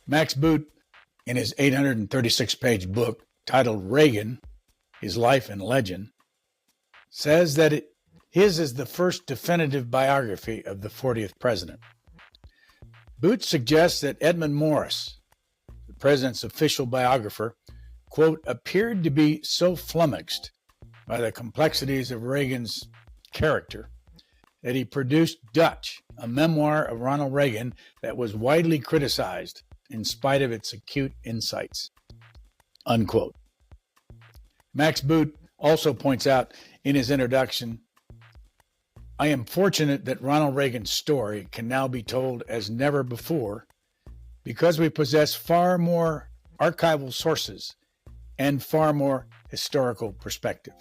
Max Boot, in his 836-page book titled Reagan, His Life and Legend, says that his is the first definitive biography of the 40th president. Boot suggests that Edmund Morris, the president's official biographer, quote, appeared to be so flummoxed by the complexities of Reagan's character that he produced Dutch, a memoir of Ronald Reagan that was widely criticized in spite of its acute insights, unquote. Max Boot also points out in his introduction, I am fortunate that Ronald Reagan's story can now be told as never before because we possess far more archival sources and far more historical perspective.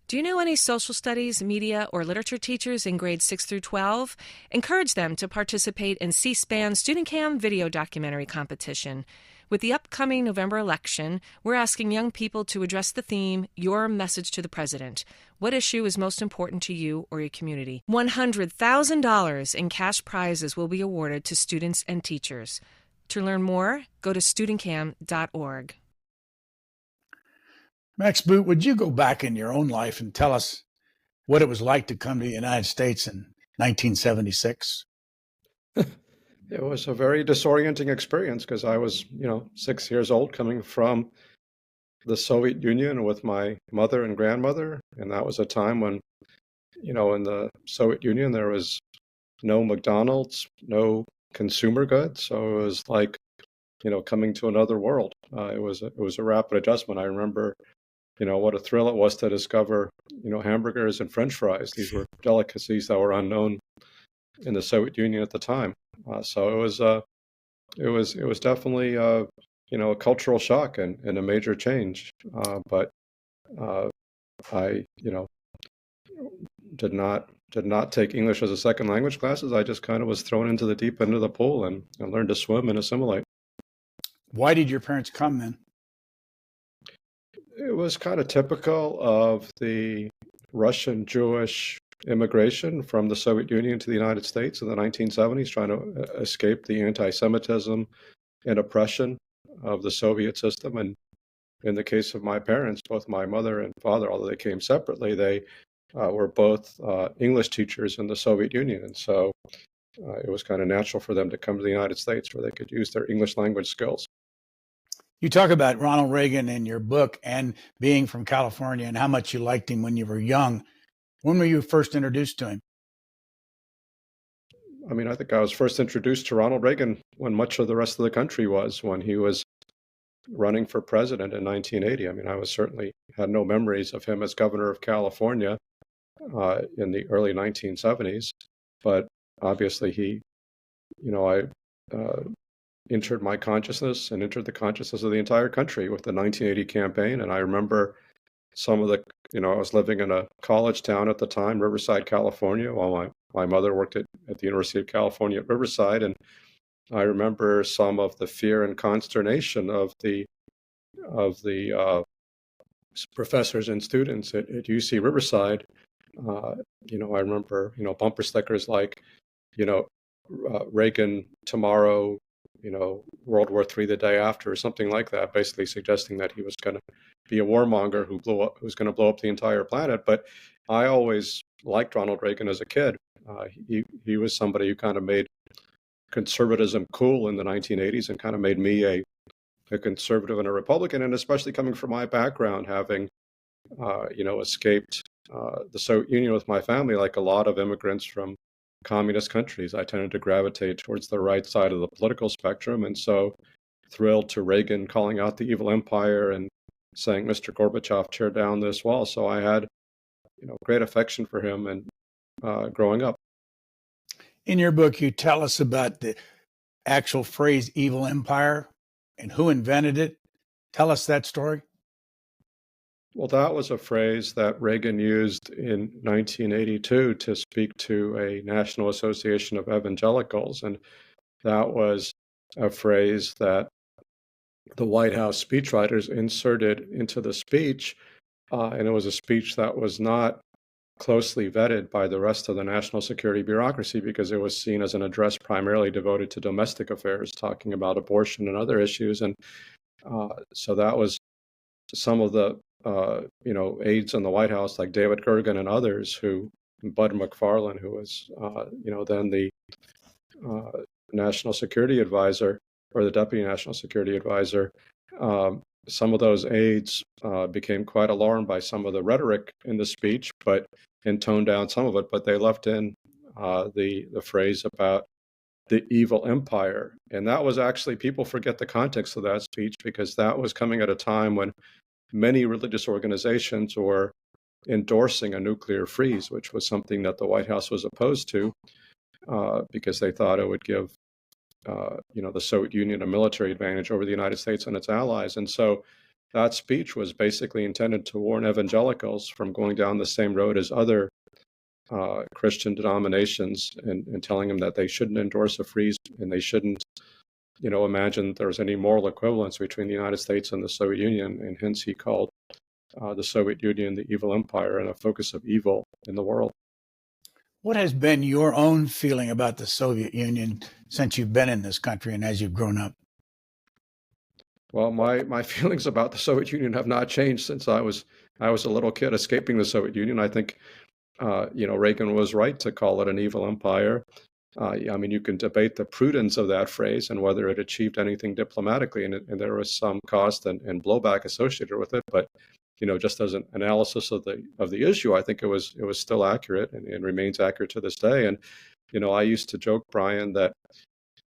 Do you know any social studies, media, or literature teachers in grades 6 through 12? Encourage them to participate in C-SPAN's Student Cam video documentary competition. With the upcoming November election, we're asking young people to address the theme, Your Message to the President. What issue is most important to you or your community? $100,000 in cash prizes will be awarded to students and teachers. To learn more, go to studentcam.org. Max Boot, would you go back in your own life and tell us what it was like to come to the United States in 1976? It was a very disorienting experience because I was, 6 years old coming from the Soviet Union with my mother and grandmother. And that was a time when, in the Soviet Union, there was no McDonald's, no consumer goods. So it was like, coming to another world. It was a rapid adjustment. I remember, what a thrill it was to discover, hamburgers and French fries. These were delicacies that were unknown in the Soviet Union at the time. So it was definitely a cultural shock and a major change. But I did not take English as a second language classes. I just kind of was thrown into the deep end of the pool and learned to swim and assimilate. Why did your parents come then? It was kind of typical of the Russian Jewish immigration from the Soviet Union to the United States in the 1970s, trying to escape the anti-Semitism and oppression of the Soviet system. And in the case of my parents, both my mother and father, although they came separately, they were both English teachers in the Soviet Union. And so it was kind of natural for them to come to the United States where they could use their English language skills. You talk about Ronald Reagan in your book and being from California and how much you liked him when you were young. When were you first introduced to him? I think I was first introduced to Ronald Reagan when much of the rest of the country was, when he was running for president in 1980. I was certainly had no memories of him as governor of California in the early 1970s, but obviously he, I entered my consciousness and entered the consciousness of the entire country with the 1980 campaign. And I remember some of the, I was living in a college town at the time, Riverside, California, while my mother worked at the University of California at Riverside. And I remember some of the fear and consternation of the professors and students at UC Riverside. I remember, bumper stickers like, Reagan tomorrow, World War III the day after, or something like that, basically suggesting that he was going to be a warmonger who's going to blow up the entire planet. But I always liked Ronald Reagan as a kid. He was somebody who kind of made conservatism cool in the 1980s and kind of made me a conservative and a Republican. And especially coming from my background, having escaped the Soviet Union with my family, like a lot of immigrants from communist countries, I tended to gravitate towards the right side of the political spectrum. And so thrilled to Reagan calling out the evil empire and saying, Mr. Gorbachev, tear down this wall. So I had, great affection for him and growing up. In your book, you tell us about the actual phrase evil empire and who invented it. Tell us that story. Well, that was a phrase that Reagan used in 1982 to speak to a National Association of Evangelicals. And that was a phrase that the White House speechwriters inserted into the speech. And it was a speech that was not closely vetted by the rest of the national security bureaucracy because it was seen as an address primarily devoted to domestic affairs, talking about abortion and other issues. And so that was some of the aides in the White House, like David Gergen and others, Bud McFarlane, who was then the national security advisor or the deputy national security advisor. Some of those aides became quite alarmed by some of the rhetoric in the speech, and toned down some of it. But they left in the phrase about the evil empire, and that was actually, people forget the context of that speech because that was coming at a time when many religious organizations were endorsing a nuclear freeze, which was something that the White House was opposed to because they thought it would give the Soviet Union a military advantage over the United States and its allies. And so that speech was basically intended to warn evangelicals from going down the same road as other Christian denominations and telling them that they shouldn't endorse a freeze and they shouldn't, imagine there was any moral equivalence between the United States and the Soviet Union. And hence he called the Soviet Union the evil empire and a focus of evil in the world. What has been your own feeling about the Soviet Union since you've been in this country and as you've grown up? Well, my feelings about the Soviet Union have not changed since I was a little kid escaping the Soviet Union. I think, Reagan was right to call it an evil empire. You can debate the prudence of that phrase and whether it achieved anything diplomatically, and there was some cost and blowback associated with it. But just as an analysis of the issue, I think it was still accurate and remains accurate to this day. And I used to joke, Brian, that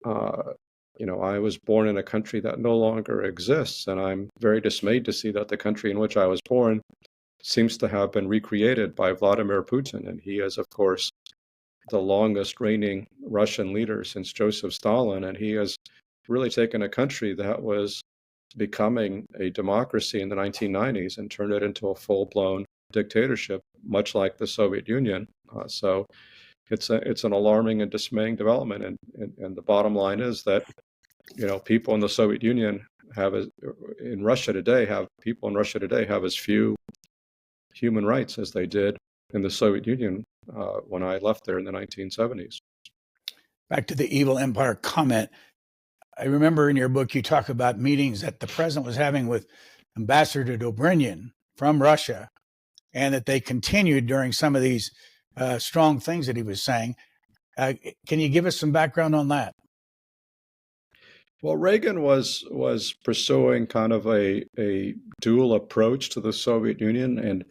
I was born in a country that no longer exists, and I'm very dismayed to see that the country in which I was born seems to have been recreated by Vladimir Putin, and he is, of course, the longest reigning Russian leader since Joseph Stalin, and he has really taken a country that was becoming a democracy in the 1990s and turned it into a full-blown dictatorship, much like the Soviet Union. So it's an alarming and dismaying development. And the bottom line is that people in the Soviet Union in Russia today have as few human rights as they did in the Soviet Union when I left there in the 1970s. Back to the evil empire comment. I remember in your book, you talk about meetings that the president was having with Ambassador Dobrynin from Russia, and that they continued during some of these strong things that he was saying. Can you give us some background on that? Well, Reagan was pursuing kind of a dual approach to the Soviet Union, and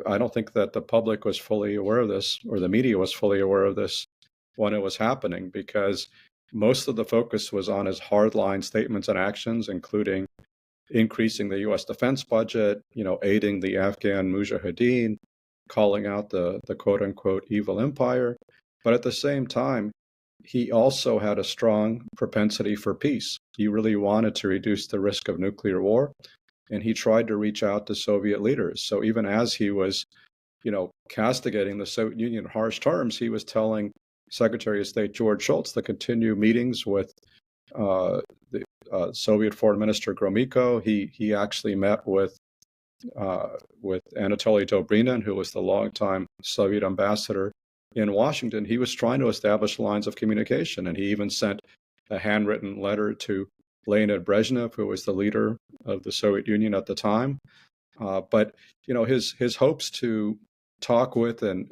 I don't think that the public was fully aware of this, or the media was fully aware of this when it was happening, because most of the focus was on his hardline statements and actions, including increasing the U.S. defense budget, aiding the Afghan Mujahideen, calling out the quote-unquote evil empire. But at the same time, he also had a strong propensity for peace. He really wanted to reduce the risk of nuclear war, and he tried to reach out to Soviet leaders. So even as he was, castigating the Soviet Union in harsh terms, he was telling Secretary of State George Shultz to continue meetings with the Soviet Foreign Minister Gromyko. He actually met with Anatoly Dobrynin, who was the longtime Soviet ambassador in Washington. He was trying to establish lines of communication, and he even sent a handwritten letter to Leonid Brezhnev, who was the leader of the Soviet Union at the time. But his hopes to talk with and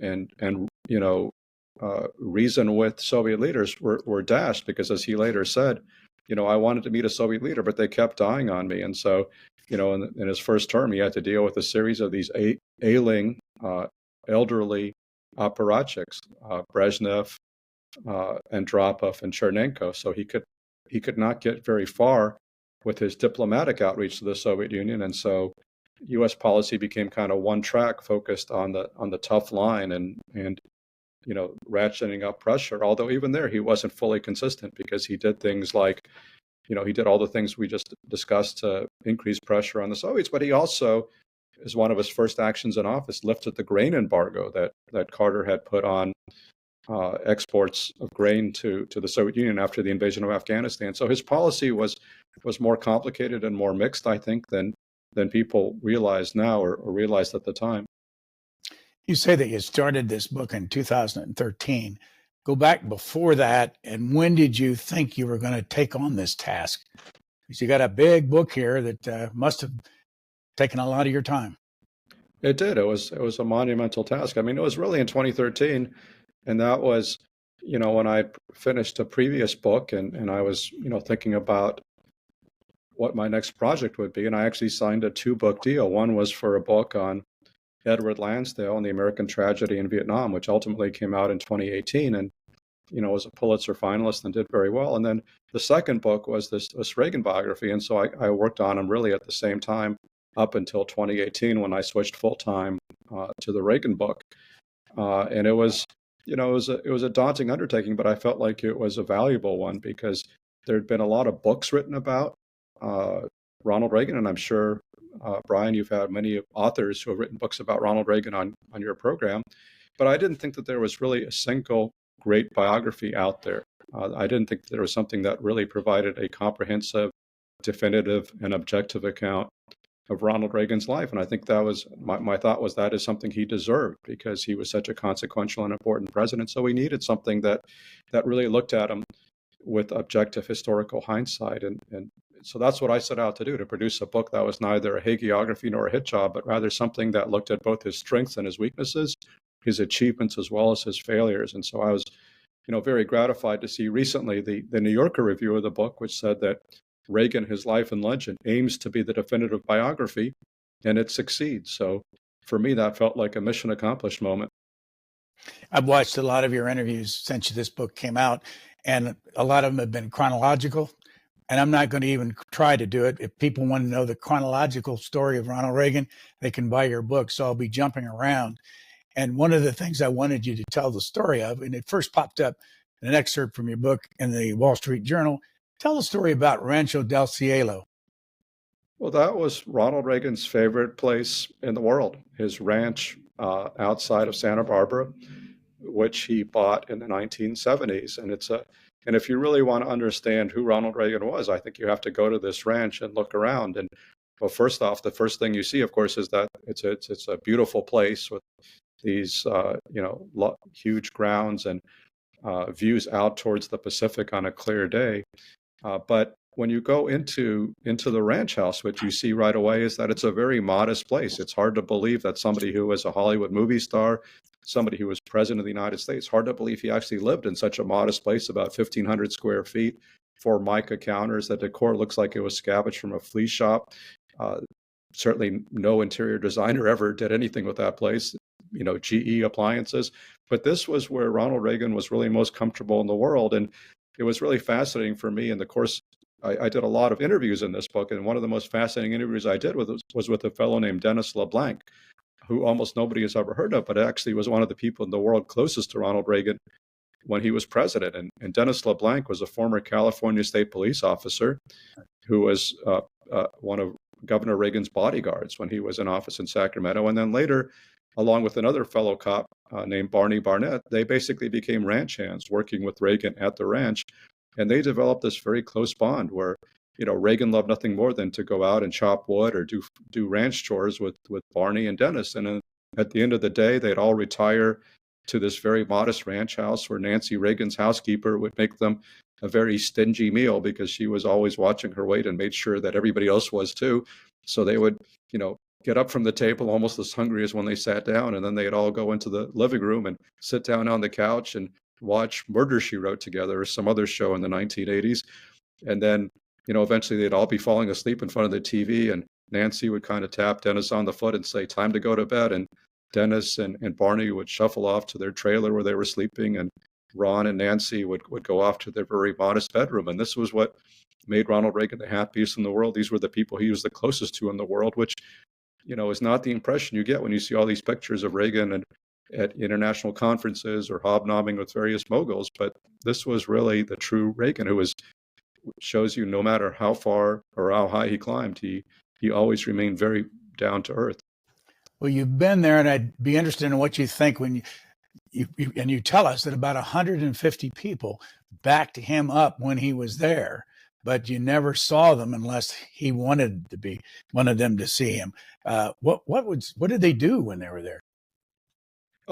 reason with Soviet leaders were dashed, because, as he later said, I wanted to meet a Soviet leader, but they kept dying on me. And so, in his first term, he had to deal with a series of these ailing, elderly apparatchiks, Brezhnev, Andropov, and Chernenko. So he could not get very far with his diplomatic outreach to the Soviet Union. And so U.S. policy became kind of one track, focused on the tough line and ratcheting up pressure. Although even there, he wasn't fully consistent, because he did things like, he did all the things we just discussed to increase pressure on the Soviets. But he also, as one of his first actions in office, lifted the grain embargo that Carter had put on exports of grain to the Soviet Union after the invasion of Afghanistan. So his policy was more complicated and more mixed, I think, than people realize now or realized at the time. You say that you started this book in 2013. Go back before that, and when did you think you were going to take on this task? Because you got a big book here that must have taken a lot of your time. It did. It was a monumental task. I mean, it was really in 2013, and that was, when I finished a previous book, and I was, thinking about what my next project would be, and I actually signed a 2-book deal. One was for a book on Edward Lansdale and the American tragedy in Vietnam, which ultimately came out in 2018, and was a Pulitzer finalist and did very well. And then the second book was this Reagan biography, and so I worked on them really at the same time up until 2018 when I switched full time to the Reagan book. And it was, it was a daunting undertaking, but I felt like it was a valuable one because there had been a lot of books written about Ronald Reagan, and I'm sure, Brian, you've had many authors who have written books about Ronald Reagan on your program, but I didn't think that there was really a single great biography out there. I didn't think there was something that really provided a comprehensive, definitive, and objective account of Ronald Reagan's life. And I think that was my thought was that is something he deserved because he was such a consequential and important president. So we needed something that really looked at him with objective historical hindsight. And so that's what I set out to do, to produce a book that was neither a hagiography nor a hit job, but rather something that looked at both his strengths and his weaknesses, his achievements as well as his failures. And so I was, very gratified to see recently the New Yorker review of the book, which said that Reagan, his life and legend, aims to be the definitive biography, and it succeeds. So for me, that felt like a mission accomplished moment. I've watched a lot of your interviews since this book came out, and a lot of them have been chronological. And I'm not going to even try to do it. If people want to know the chronological story of Ronald Reagan, they can buy your book. So I'll be jumping around. And one of the things I wanted you to tell the story of, and it first popped up in an excerpt from your book in the Wall Street Journal, tell the story about Rancho del Cielo. Well, that was Ronald Reagan's favorite place in the world, his ranch outside of Santa Barbara, which he bought in the 1970s. And if you really want to understand who Ronald Reagan was, I think you have to go to this ranch and look around. And well, first off, the first thing you see, of course, is that it's a beautiful place with these huge grounds and views out towards the Pacific on a clear day. But when you go into the ranch house, what you see right away is that it's a very modest place. It's hard to believe that somebody who was a Hollywood movie star, somebody who was president of the United States, hard to believe he actually lived in such a modest place, about 1,500 square feet, 4 mica counters. The decor looks like it was scavenged from a flea shop. Certainly no interior designer ever did anything with that place, GE appliances. But this was where Ronald Reagan was really most comfortable in the world. And it was really fascinating for me. In the course, I did a lot of interviews in this book, and one of the most fascinating interviews I did was with a fellow named Dennis LeBlanc, who almost nobody has ever heard of, but actually was one of the people in the world closest to Ronald Reagan when he was president. And Dennis LeBlanc was a former California state police officer who was one of Governor Reagan's bodyguards when he was in office in Sacramento. And then later, along with another fellow cop named Barney Barnett, they basically became ranch hands working with Reagan at the ranch. And they developed this very close bond where, Reagan loved nothing more than to go out and chop wood or do ranch chores with Barney and Dennis. And at the end of the day, they'd all retire to this very modest ranch house where Nancy Reagan's housekeeper would make them a very stingy meal because she was always watching her weight and made sure that everybody else was too. So they would, get up from the table almost as hungry as when they sat down, and then they'd all go into the living room and sit down on the couch and watch Murder, She Wrote together or some other show in the 1980s. And then, eventually they'd all be falling asleep in front of the TV, and Nancy would kind of tap Dennis on the foot and say, "Time to go to bed." And Dennis and Barney would shuffle off to their trailer where they were sleeping, and Ron and Nancy would go off to their very modest bedroom. And this was what made Ronald Reagan the happiest in the world. These were the people he was the closest to in the world, which, is not the impression you get when you see all these pictures of Reagan and at international conferences or hobnobbing with various moguls. But this was really the true Reagan, who shows you no matter how far or how high he climbed, he always remained very down to earth. Well, you've been there, and I'd be interested in what you think when you tell us that about 150 people backed him up when he was there, but you never saw them unless he wanted them to see him. What did they do when they were there?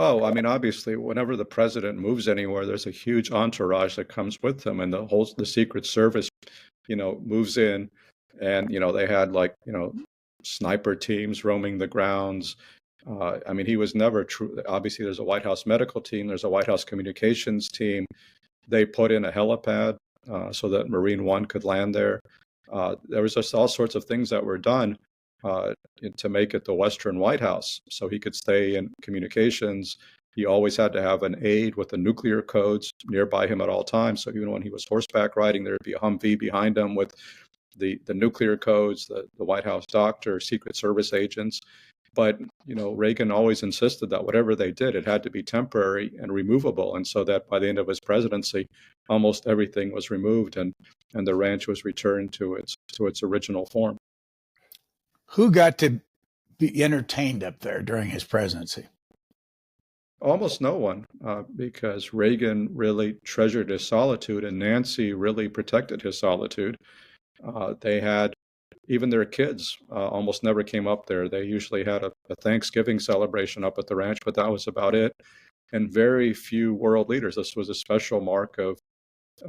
Oh, I mean, obviously, whenever the president moves anywhere, there's a huge entourage that comes with him, and the Secret Service, moves in, and they had like sniper teams roaming the grounds. I mean, he was never true. Obviously, there's a White House medical team, there's a White House communications team. They put in a helipad so that Marine One could land there. There was just all sorts of things that were done uh, to make it the Western White House, so he could stay in communications. He always had to have an aide with the nuclear codes nearby him at all times. So even when he was horseback riding, there'd be a Humvee behind him with the nuclear codes, the White House doctor, Secret Service agents. But Reagan always insisted that whatever they did, it had to be temporary and removable, and so that by the end of his presidency, almost everything was removed, and the ranch was returned to its original form. Who got to be entertained up there during his presidency? Almost no one, because Reagan really treasured his solitude, and Nancy really protected his solitude. They had even their kids almost never came up there. They usually had a Thanksgiving celebration up at the ranch, but that was about it. And very few world leaders. This was a special mark of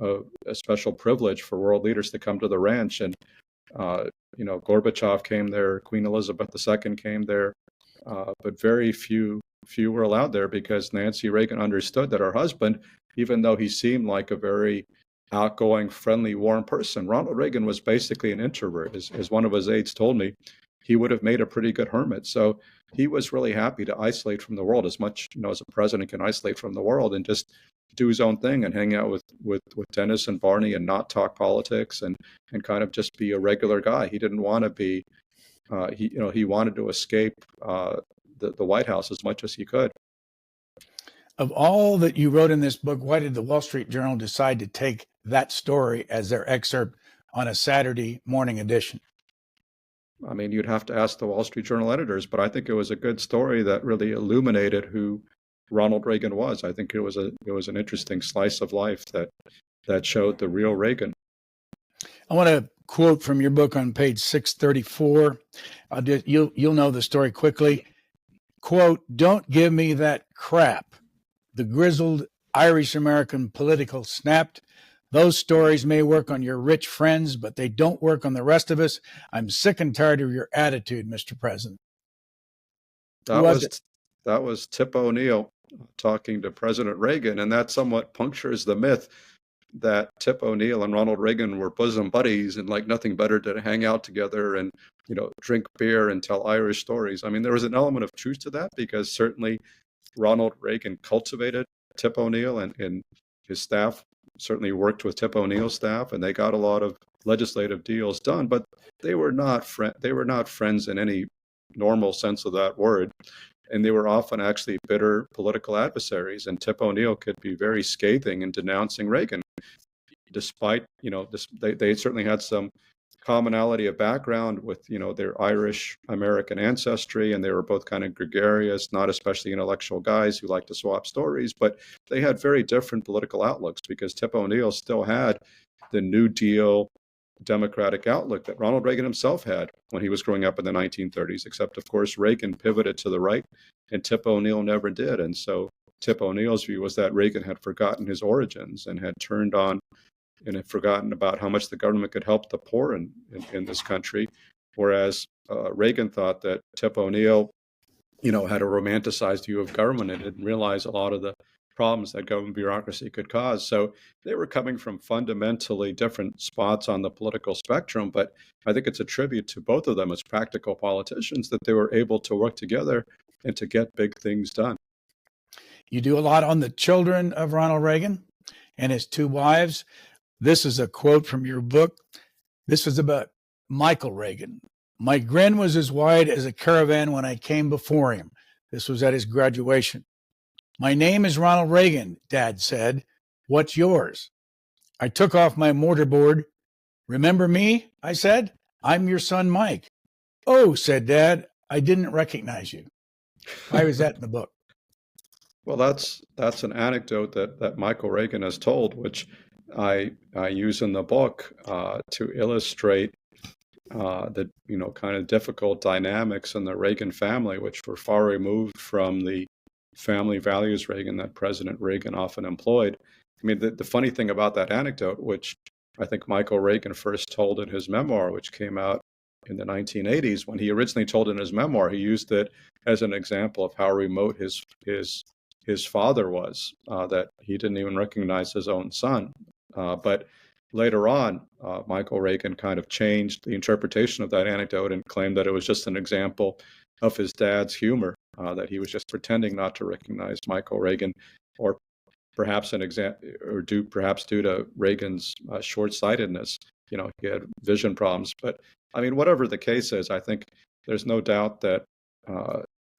a special privilege for world leaders to come to the ranch. And Gorbachev came there, Queen Elizabeth II came there, but very few were allowed there because Nancy Reagan understood that her husband, even though he seemed like a very outgoing, friendly, warm person, Ronald Reagan was basically an introvert. As one of his aides told me, he would have made a pretty good hermit. So he was really happy to isolate from the world as much, as a president can isolate from the world and just do his own thing and hang out with Dennis and Barney and not talk politics and kind of just be a regular guy. He didn't want to be, he wanted to escape the White House as much as he could. Of all that you wrote in this book, why did the Wall Street Journal decide to take that story as their excerpt on a Saturday morning edition? I mean, you'd have to ask the Wall Street Journal editors, but I think it was a good story that really illuminated who Ronald Reagan was. I think it was an interesting slice of life that showed the real Reagan. I want to quote from your book on page 634. You'll know the story quickly. Quote, "Don't give me that crap," the grizzled Irish-American political snapped. "Those stories may work on your rich friends, but they don't work on the rest of us. I'm sick and tired of your attitude, Mr. President." That was Tip O'Neill talking to President Reagan, and that somewhat punctures the myth that Tip O'Neill and Ronald Reagan were bosom buddies and like nothing better to hang out together and drink beer and tell Irish stories. I mean, there was an element of truth to that because certainly Ronald Reagan cultivated Tip O'Neill, and his staff certainly worked with Tip O'Neill's staff, and they got a lot of legislative deals done. But they were not friends in any normal sense of that word, and they were often actually bitter political adversaries. And Tip O'Neill could be very scathing in denouncing Reagan, despite they certainly had some commonality of background with their Irish American ancestry, and they were both kind of gregarious, not especially intellectual guys who liked to swap stories, but they had very different political outlooks because Tip O'Neill still had the New Deal democratic outlook that Ronald Reagan himself had when he was growing up in the 1930s, except of course Reagan pivoted to the right and Tip O'Neill never did. And so Tip O'Neill's view was that Reagan had forgotten his origins and had turned on and had forgotten about how much the government could help the poor in this country, whereas Reagan thought that Tip O'Neill, had a romanticized view of government and didn't realize a lot of the problems that government bureaucracy could cause. So they were coming from fundamentally different spots on the political spectrum, but I think it's a tribute to both of them as practical politicians that they were able to work together and to get big things done. You do a lot on the children of Ronald Reagan and his two wives. This is a quote from your book. This was about Michael Reagan. "My grin was as wide as a caravan when I came before him." This was at his graduation. "My name is Ronald Reagan," Dad said. "What's yours?" I took off my mortarboard. "Remember me?" I said. "I'm your son, Mike." "Oh," said Dad, "I didn't recognize you." Why was that in the book? Well, that's an anecdote that Michael Reagan has told, which I use in the book to illustrate the kind of difficult dynamics in the Reagan family, which were far removed from the family values Reagan that President Reagan often employed. I mean, the funny thing about that anecdote, which I think Michael Reagan first told in his memoir, which came out in the 1980s, when he originally told in his memoir, he used it as an example of how remote his father was, that he didn't even recognize his own son. But later on, Michael Reagan kind of changed the interpretation of that anecdote and claimed that it was just an example of his dad's humor, that he was just pretending not to recognize Michael Reagan, or perhaps perhaps due to Reagan's short-sightedness. You know, he had vision problems. But I mean, whatever the case is, I think there's no doubt that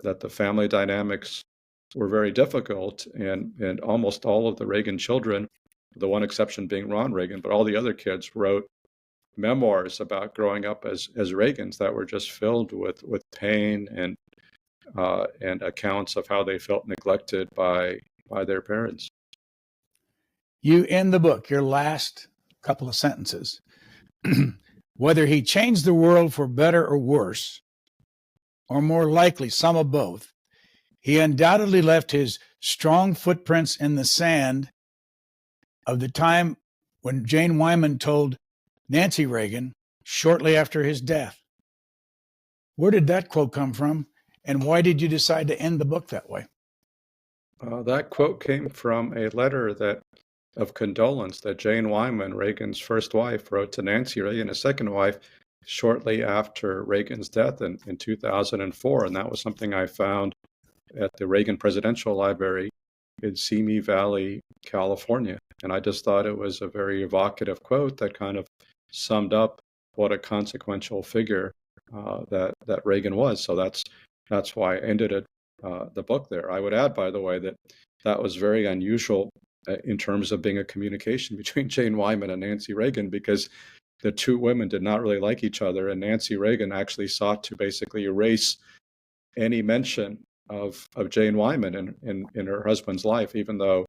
that the family dynamics were very difficult, and almost all of the Reagan children, the one exception being Ron Reagan, but all the other kids wrote memoirs about growing up as Reagans that were just filled with pain and accounts of how they felt neglected by their parents. You end the book, your last couple of sentences. Whether he changed the world for better or worse, or more likely some of both, he undoubtedly left his strong footprints in the sand of the time when Jane Wyman told Nancy Reagan shortly after his death. Where did that quote come from, and why did you decide to end the book that way? That quote came from a letter of condolence that Jane Wyman, Reagan's first wife, wrote to Nancy Reagan, his second wife, shortly after Reagan's death in 2004. And that was something I found at the Reagan Presidential Library in Simi Valley, California. And I just thought it was a very evocative quote that kind of summed up what a consequential figure that Reagan was. So that's why I ended the book there. I would add, by the way, that was very unusual in terms of being a communication between Jane Wyman and Nancy Reagan, because the two women did not really like each other, and Nancy Reagan actually sought to basically erase any mention of Jane Wyman in her husband's life, even though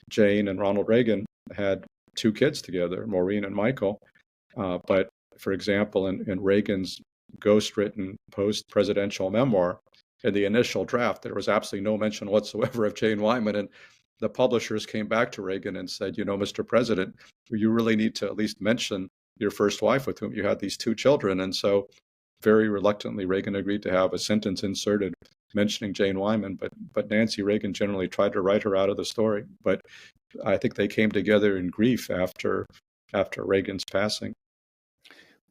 Jane and Ronald Reagan had two kids together, Maureen and Michael. But for example, in Reagan's ghost-written post-presidential memoir, in the initial draft, there was absolutely no mention whatsoever of Jane Wyman. And the publishers came back to Reagan and said, you know, Mr. President, you really need to at least mention your first wife with whom you had these two children. And so very reluctantly, Reagan agreed to have a sentence inserted mentioning Jane Wyman, but Nancy Reagan generally tried to write her out of the story. But I think they came together in grief after Reagan's passing.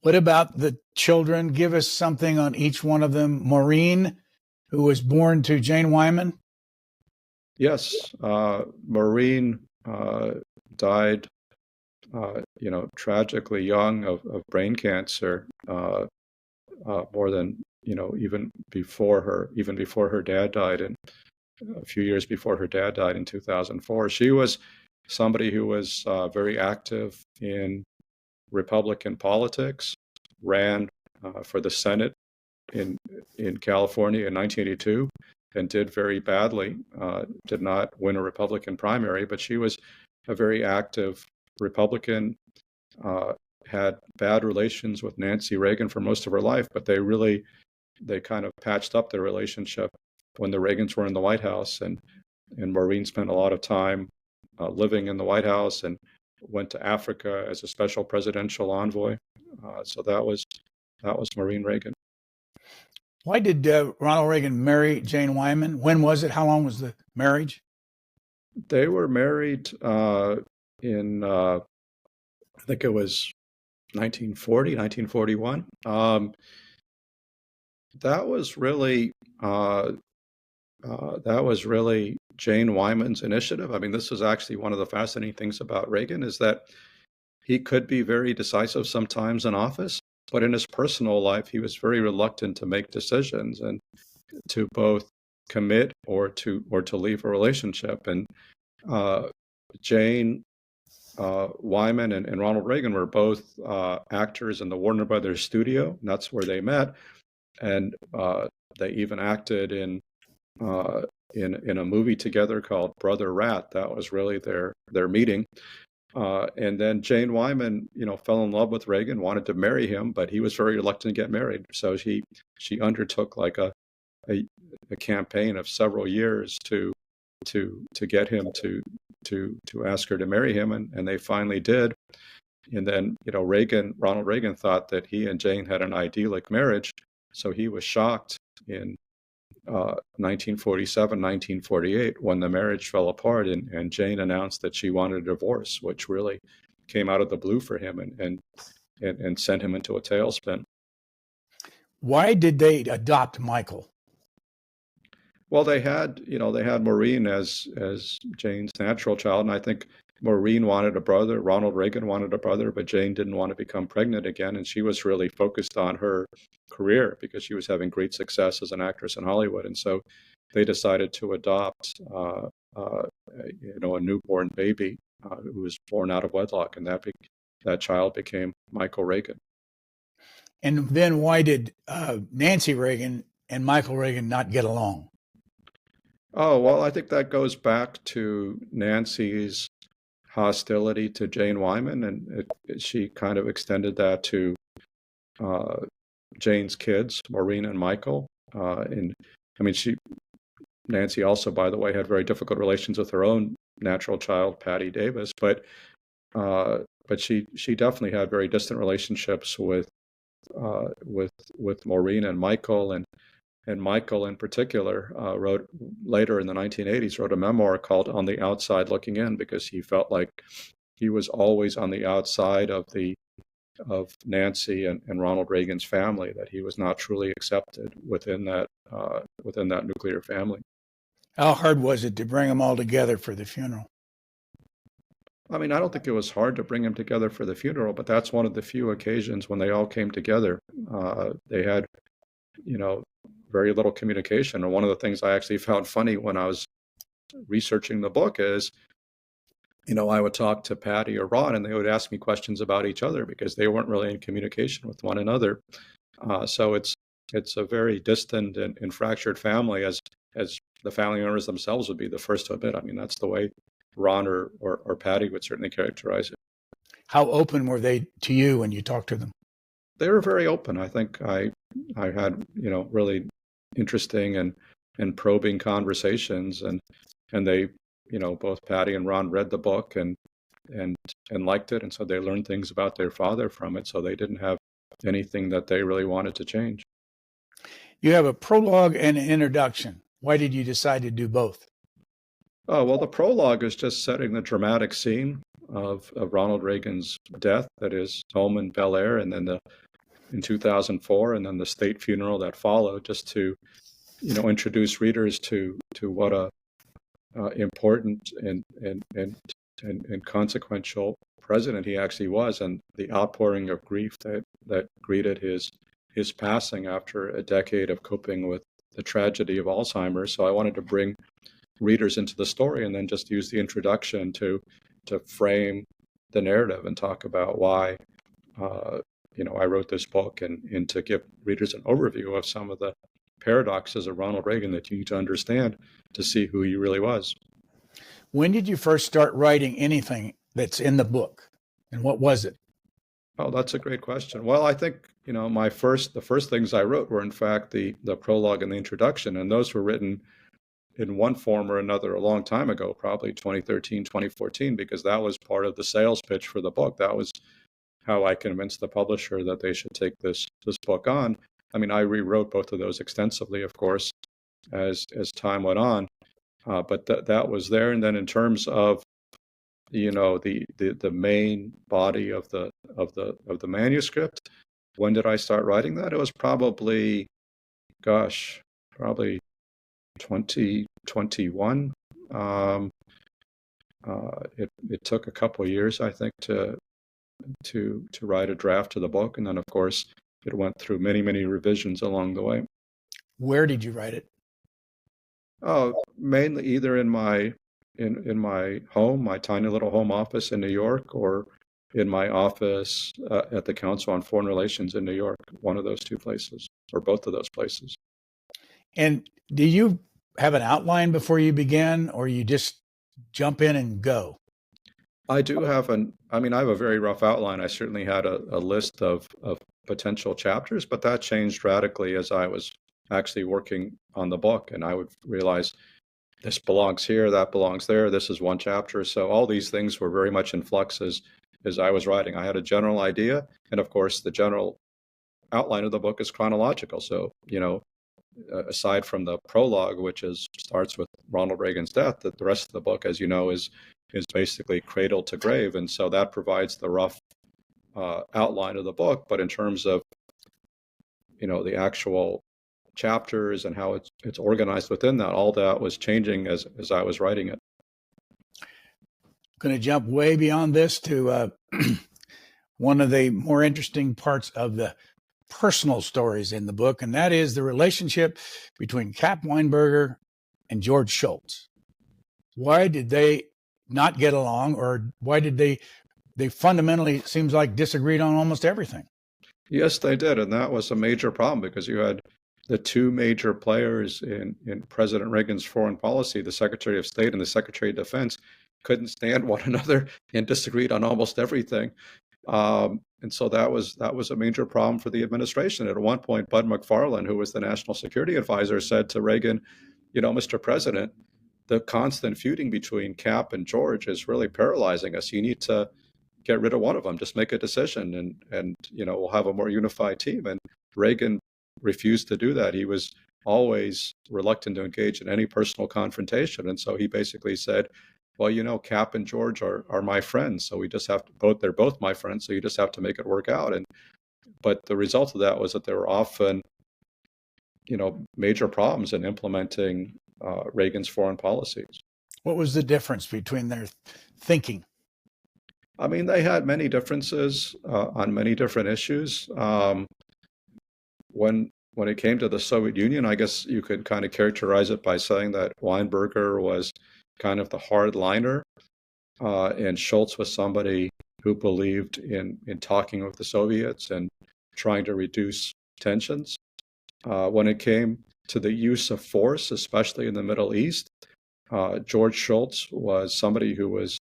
What about the children? Give us something on each one of them. Maureen, who was born to Jane Wyman? Yes, Maureen died, tragically young of brain cancer, more than, even before her dad died, and a few years before her dad died in 2004. She was somebody who was very active in Republican politics, ran for the Senate in California in 1982, and did very badly, did not win a Republican primary, but she was a very active Republican, had bad relations with Nancy Reagan for most of her life, but they kind of patched up their relationship when the Reagans were in the White House, and Maureen spent a lot of time living in the White House and went to Africa as a special presidential envoy. So that was Maureen Reagan. Why did Ronald Reagan marry Jane Wyman? When was it? How long was the marriage? They were married in, I think it was 1940, 1941. That was really Jane Wyman's initiative. I mean, this is actually one of the fascinating things about Reagan, is that he could be very decisive sometimes in office, but in his personal life, he was very reluctant to make decisions and to both commit or to leave a relationship. And Jane Wyman and Ronald Reagan were both actors in the Warner Brothers studio, and that's where they met. And they even acted in a movie together called Brother Rat. That was really their meeting. And then Jane Wyman, fell in love with Reagan, wanted to marry him, but he was very reluctant to get married. So she undertook like a a campaign of several years to get him to ask her to marry him, and they finally did. And then, Ronald Reagan thought that he and Jane had an idyllic marriage, so he was shocked in 1947, 1948, when the marriage fell apart, and Jane announced that she wanted a divorce, which really came out of the blue for him and sent him into a tailspin. Why did they adopt Michael? Well, they had Maureen as Jane's natural child, and I think Maureen wanted a brother, Ronald Reagan wanted a brother, but Jane didn't want to become pregnant again, and she was really focused on her career because she was having great success as an actress in Hollywood, and so they decided to adopt a newborn baby who was born out of wedlock, and that child became Michael Reagan. And then why did Nancy Reagan and Michael Reagan not get along? Oh, well, I think that goes back to Nancy's hostility to Jane Wyman, and she kind of extended that to Jane's kids, Maureen and Michael. Nancy also, by the way, had very difficult relations with her own natural child, Patty Davis, but she definitely had very distant relationships with Maureen and Michael, and Michael in particular wrote later in the 1980s wrote a memoir called "On the Outside Looking In" because he felt like he was always on the outside of Nancy and Ronald Reagan's family, that he was not truly accepted within that nuclear family. How hard was it to bring them all together for the funeral? I mean, I don't think it was hard to bring them together for the funeral, but that's one of the few occasions when they all came together. They had, very little communication. And one of the things I actually found funny when I was researching the book is, I would talk to Patty or Ron, and they would ask me questions about each other because they weren't really in communication with one another. So it's a very distant and fractured family, as the family members themselves would be the first to admit. I mean, that's the way Ron or Patty would certainly characterize it. How open were they to you when you talked to them? They were very open. I think I had, really interesting and probing conversations, and they, both Patty and Ron read the book and liked it, and so they learned things about their father from it, so they didn't have anything that they really wanted to change. You have a prologue and an introduction. Why did you decide to do both? Oh, well, the prologue is just setting the dramatic scene of Ronald Reagan's death, that is, home in Bel Air, and then in 2004, and then the state funeral that followed, just to, introduce readers to what a important and consequential president he actually was, and the outpouring of grief that greeted his passing after a decade of coping with the tragedy of Alzheimer's. So I wanted to bring readers into the story, and then just use the introduction to frame the narrative and talk about why I wrote this book, and to give readers an overview of some of the paradoxes of Ronald Reagan that you need to understand to see who he really was. When did you first start writing anything that's in the book, and what was it? Oh, that's a great question. Well, I think, the first things I wrote were in fact the prologue and the introduction, and those were written in one form or another a long time ago, probably 2013, 2014, because that was part of the sales pitch for the book. That was how I convinced the publisher that they should take this book on. I mean, I rewrote both of those extensively, of course, as time went on, but that was there. And then in terms of the main body of the manuscript, when did I start writing that? It was probably 2021. It took a couple of years, I think, to write a draft of the book, and then of course it went through many revisions along the way. Where did you write it? Oh, mainly either in my home, my tiny little home office in New York, or in my office at the Council on Foreign Relations in New York. One of those two places, or both of those places. And do you have an outline before you begin, or you just jump in and go? I do have I have a very rough outline. I certainly had a list of potential chapters, but that changed radically as I was actually working on the book, and I would realize this belongs here, that belongs there, this is one chapter. So all these things were very much in flux as I was writing. I had a general idea, and of course, the general outline of the book is chronological. So, aside from the prologue, which starts with Ronald Reagan's death, that the rest of the book, as you know, is basically cradle to grave, and so that provides the rough outline of the book. But in terms of the actual chapters and how it's organized within that, all that was changing as I was writing it. Going to jump way beyond this to one of the more interesting parts of the personal stories in the book, and that is the relationship between Cap Weinberger and George Shultz. Why did they not get along, or why did they fundamentally, seems like, disagreed on almost everything? Yes, they did, and that was a major problem because you had the two major players in President Reagan's foreign policy, the Secretary of State and the Secretary of Defense, couldn't stand one another and disagreed on almost everything. And so that was a major problem for the administration. At one point, Bud McFarlane, who was the national security advisor, said to Reagan, Mr. President, the constant feuding between Cap and George is really paralyzing us. You need to get rid of one of them. Just make a decision, and we'll have a more unified team. And Reagan refused to do that. He was always reluctant to engage in any personal confrontation. And so he basically said, well, Cap and George are my friends, so we just have to they're both my friends, so you just have to make it work out. But the result of that was that there were often, major problems in implementing Reagan's foreign policies. What was the difference between their thinking? I mean, they had many differences on many different issues. When it came to the Soviet Union, I guess you could kind of characterize it by saying that Weinberger was kind of the hardliner, and Shultz was somebody who believed in talking with the Soviets and trying to reduce tensions. When it came to the use of force, especially in the Middle East, George Shultz was somebody who was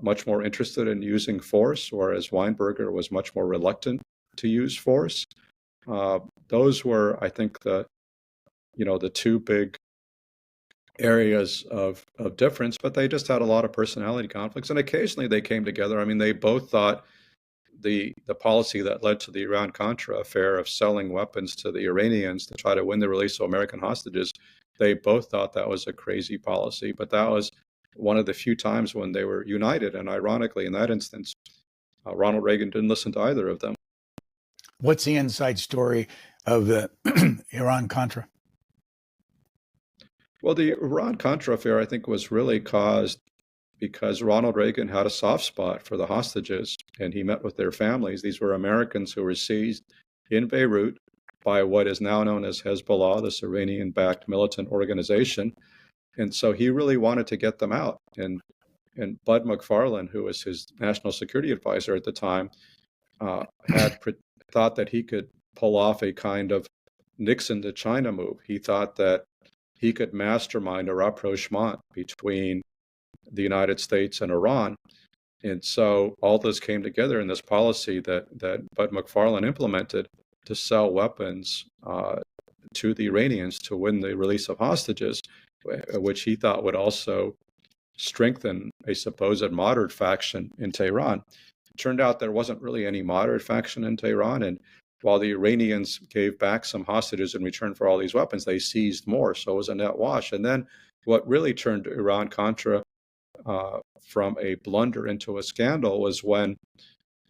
much more interested in using force, whereas Weinberger was much more reluctant to use force. Those were, I think, the two big areas of difference, but they just had a lot of personality conflicts, and occasionally they came together. I mean, they both thought the policy that led to the Iran-Contra affair of selling weapons to the Iranians to try to win the release of American hostages, they both thought that was a crazy policy, but that was one of the few times when they were united. And ironically, in that instance, Ronald Reagan didn't listen to either of them. What's the inside story of the Iran-Contra? Well, the Iran-Contra affair, I think, was really caused because Ronald Reagan had a soft spot for the hostages, and he met with their families. These were Americans who were seized in Beirut by what is now known as Hezbollah, this Iranian-backed militant organization. And so he really wanted to get them out. And Bud McFarlane, who was his national security advisor at the time, thought that he could pull off a kind of Nixon to China move. He thought that he could mastermind a rapprochement between the United States and Iran. And so all this came together in this policy that Bud McFarlane implemented to sell weapons to the Iranians to win the release of hostages, which he thought would also strengthen a supposed moderate faction in Tehran. It turned out there wasn't really any moderate faction in Tehran, and while the Iranians gave back some hostages in return for all these weapons, they seized more, so it was a net wash. And then what really turned Iran-Contra from a blunder into a scandal was when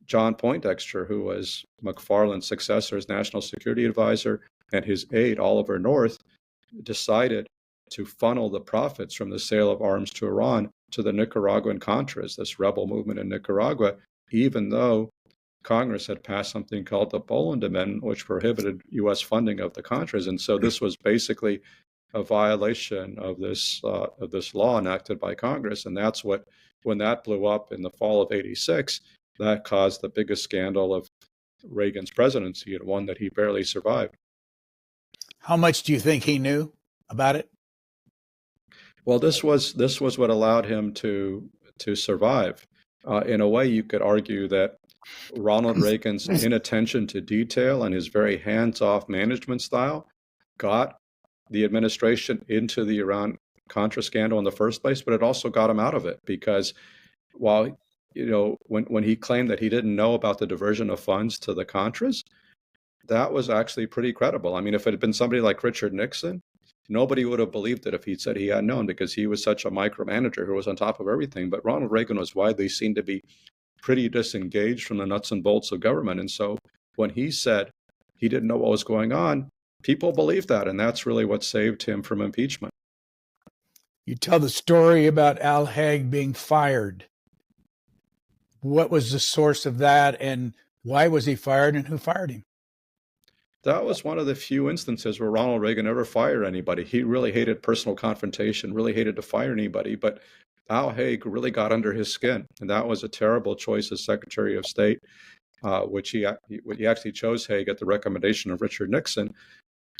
John Poindexter, who was McFarlane's successor as national security advisor, and his aide, Oliver North, decided to funnel the profits from the sale of arms to Iran to the Nicaraguan Contras, this rebel movement in Nicaragua, even though Congress had passed something called the Boland Amendment, which prohibited U.S. funding of the Contras. And so this was basically a violation of this law enacted by Congress. And that's when that blew up in the fall of '86, that caused the biggest scandal of Reagan's presidency, and one that he barely survived. How much do you think he knew about it? Well, this was what allowed him to survive. In a way, you could argue that Ronald Reagan's inattention to detail and his very hands-off management style got the administration into the Iran-Contra scandal in the first place, but it also got him out of it because while, when he claimed that he didn't know about the diversion of funds to the Contras, that was actually pretty credible. I mean, if it had been somebody like Richard Nixon, nobody would have believed it if he'd said he had known because he was such a micromanager who was on top of everything. But Ronald Reagan was widely seen to be pretty disengaged from the nuts and bolts of government. And so when he said he didn't know what was going on, people believed that. And that's really what saved him from impeachment. You tell the story about Al Haig being fired. What was the source of that, and why was he fired, and who fired him? That was one of the few instances where Ronald Reagan ever fired anybody. He really hated personal confrontation, really hated to fire anybody, but Al Haig really got under his skin. And that was a terrible choice as Secretary of State, which he actually chose Haig at the recommendation of Richard Nixon.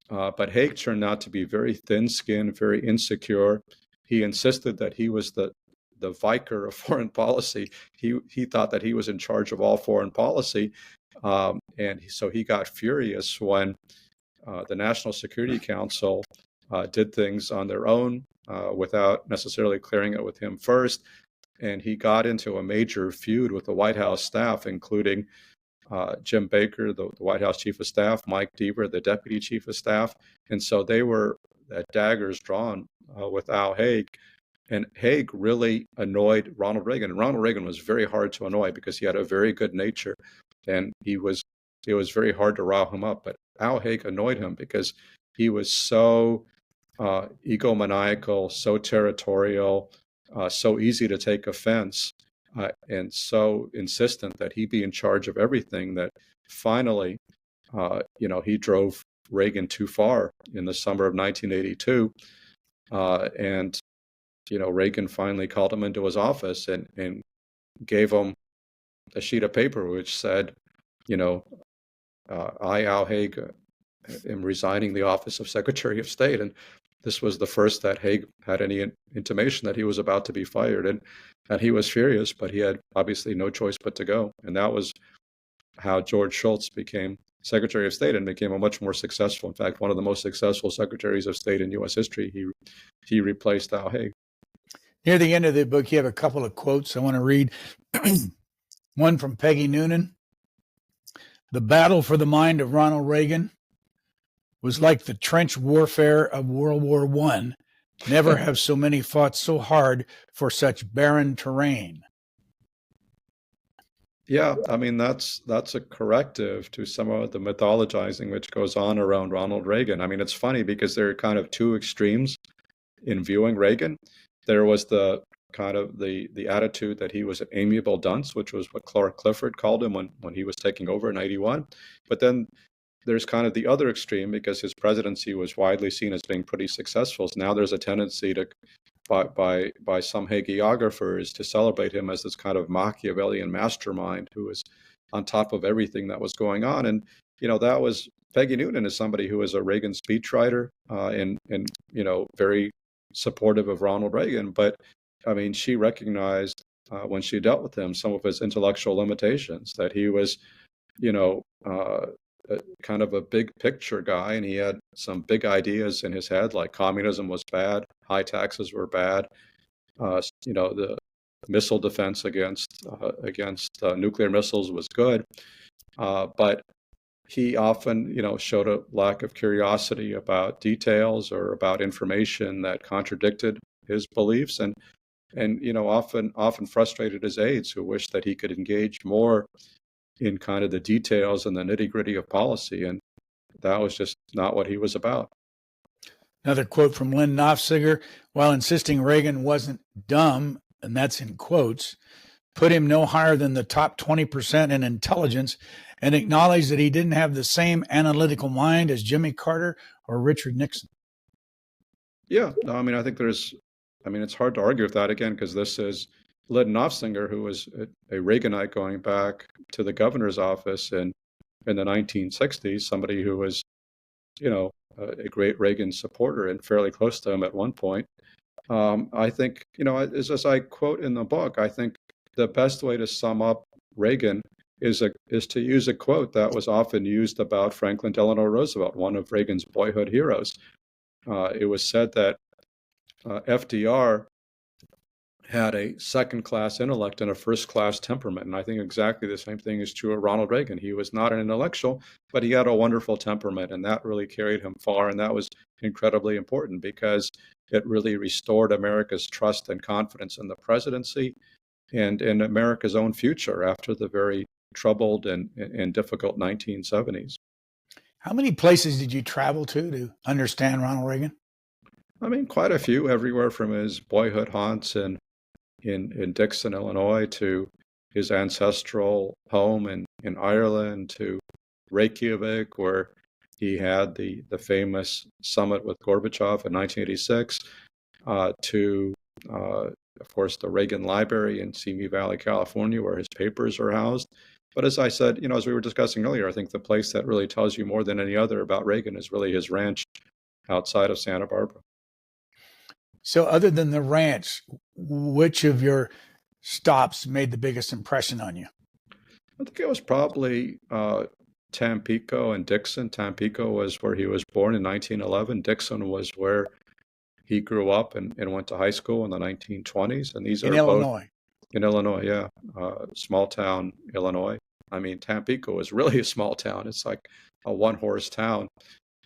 But Haig turned out to be very thin-skinned, very insecure. He insisted that he was the vicar of foreign policy. He thought that he was in charge of all foreign policy. And so he got furious when the National Security Council did things on their own without necessarily clearing it with him first. And he got into a major feud with the White House staff, including Jim Baker, the White House Chief of Staff, Mike Deaver, the Deputy Chief of Staff. And so they were at daggers drawn with Al Haig. And Haig really annoyed Ronald Reagan. And Ronald Reagan was very hard to annoy because he had a very good nature. And it was very hard to rile him up. But Al Haig annoyed him because he was so egomaniacal, so territorial, so easy to take offense, and so insistent that he be in charge of everything that finally, he drove Reagan too far in the summer of 1982. And Reagan finally called him into his office and gave him a sheet of paper which said, I, Al Haig, am resigning the office of Secretary of State. And this was the first that Haig had any intimation that he was about to be fired. And he was furious, but he had obviously no choice but to go. And that was how George Shultz became Secretary of State and became a much more successful, in fact, one of the most successful secretaries of state in U.S. history. He replaced Al Haig. Near the end of the book, you have a couple of quotes I want to read. One from Peggy Noonan. The battle for the mind of Ronald Reagan was like the trench warfare of World War I. Never have so many fought so hard for such barren terrain. Yeah, I mean, that's a corrective to some of the mythologizing which goes on around Ronald Reagan. I mean, it's funny because there are kind of two extremes in viewing Reagan. There was the kind of the attitude that he was an amiable dunce, which was what Clark Clifford called him when he was taking over in 91. But then there's kind of the other extreme because his presidency was widely seen as being pretty successful. So now there's a tendency to, by some hagiographers, to celebrate him as this kind of Machiavellian mastermind who was on top of everything that was going on. And, that was Peggy Noonan is somebody who was a Reagan speechwriter and very supportive of Ronald Reagan. But I mean, she recognized when she dealt with him some of his intellectual limitations, that he was, kind of a big picture guy, and he had some big ideas in his head, like communism was bad, high taxes were bad, the missile defense against nuclear missiles was good, but he often, showed a lack of curiosity about details or about information that contradicted his beliefs, and often frustrated his aides who wished that he could engage more in kind of the details and the nitty-gritty of policy, and that was just not what he was about. Another quote from Lynn Nofziger, while insisting Reagan wasn't dumb, and that's in quotes, put him no higher than the top 20% in intelligence, and acknowledged that he didn't have the same analytical mind as Jimmy Carter or Richard Nixon. Yeah, no, I mean, I think it's hard to argue with that again, because this is Lynn Nofziger, who was a Reaganite going back to the governor's office in the 1960s, somebody who was, a great Reagan supporter and fairly close to him at one point. I think, as I quote in the book, I think the best way to sum up Reagan is to use a quote that was often used about Franklin Delano Roosevelt, one of Reagan's boyhood heroes. It was said that FDR had a second-class intellect and a first-class temperament. And I think exactly the same thing is true of Ronald Reagan. He was not an intellectual, but he had a wonderful temperament, and that really carried him far. And that was incredibly important because it really restored America's trust and confidence in the presidency and in America's own future after the very troubled and difficult 1970s. How many places did you travel to understand Ronald Reagan? I mean, quite a few, everywhere from his boyhood haunts in Dixon, Illinois, to his ancestral home in Ireland, to Reykjavik, where he had the famous summit with Gorbachev in 1986, to, of course, the Reagan Library in Simi Valley, California, where his papers are housed. But as I said, as we were discussing earlier, I think the place that really tells you more than any other about Reagan is really his ranch outside of Santa Barbara. So other than the ranch, which of your stops made the biggest impression on you? I think it was probably Tampico and Dixon. Tampico was where he was born in 1911. Dixon was where he grew up and went to high school in the 1920s. And these are Illinois. In Illinois, yeah. Small town, Illinois. I mean, Tampico is really a small town. It's like a one-horse town.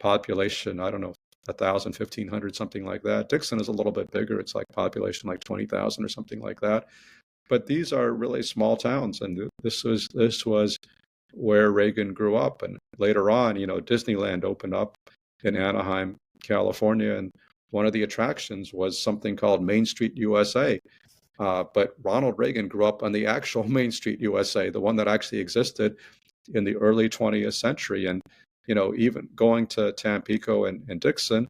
Population, I don't know, 1,000, 1,500, something like that. Dixon is a little bit bigger. It's like population like 20,000 or something like that. But these are really small towns, and this was where Reagan grew up. And later on, Disneyland opened up in Anaheim, California, and one of the attractions was something called Main Street USA. But Ronald Reagan grew up on the actual Main Street USA, the one that actually existed in the early 20th century. And even going to Tampico and Dixon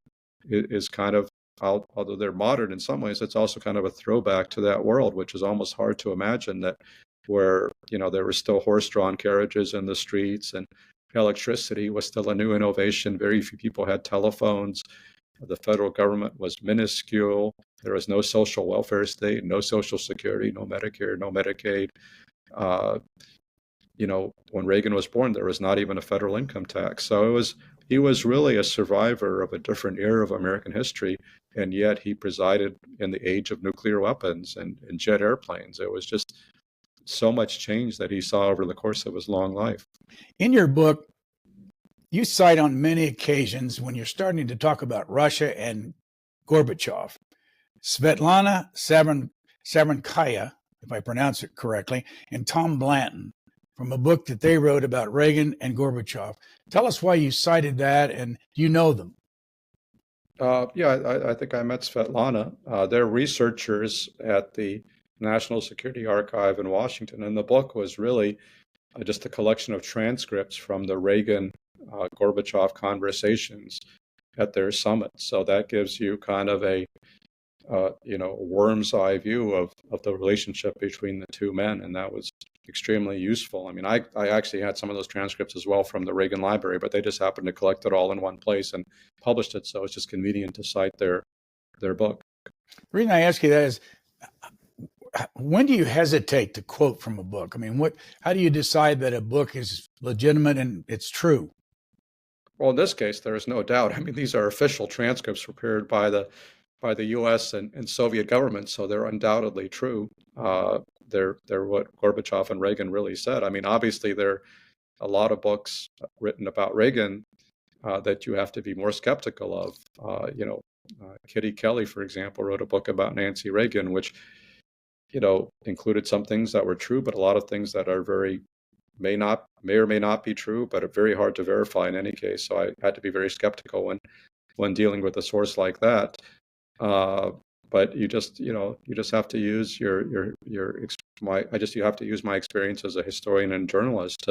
is kind of, although they're modern in some ways, it's also kind of a throwback to that world, which is almost hard to imagine, that where, there were still horse-drawn carriages in the streets and electricity was still a new innovation. Very few people had telephones. The federal government was minuscule. There was no social welfare state, no Social Security, no Medicare, no Medicaid. When Reagan was born, there was not even a federal income tax. So he was really a survivor of a different era of American history, and yet he presided in the age of nuclear weapons and jet airplanes. It was just so much change that he saw over the course of his long life. In your book, you cite on many occasions when you're starting to talk about Russia and Gorbachev, Svetlana Savrankaya, if I pronounce it correctly, and Tom Blanton, from a book that they wrote about Reagan and Gorbachev. Tell us why you cited that, and do you know them? I think I met Svetlana. They're researchers at the National Security Archive in Washington, and the book was really just a collection of transcripts from the Reagan-Gorbachev conversations at their summit. So that gives you kind of a worm's eye view of the relationship between the two men, and that was extremely useful. I mean, I actually had some of those transcripts as well from the Reagan Library, but they just happened to collect it all in one place and published it, so it's just convenient to cite their book. The reason I ask you that is, when do you hesitate to quote from a book? I mean, how do you decide that a book is legitimate and it's true? Well, in this case, there is no doubt. I mean, these are official transcripts prepared by the U.S. and Soviet governments, so they're undoubtedly true. They're what Gorbachev and Reagan really said. I mean, obviously, there are a lot of books written about Reagan that you have to be more skeptical of. Kitty Kelly, for example, wrote a book about Nancy Reagan, which included some things that were true, but a lot of things that are may or may not be true, but are very hard to verify in any case. So I had to be very skeptical when dealing with a source like that. But you just have to use you have to use my experience as a historian and journalist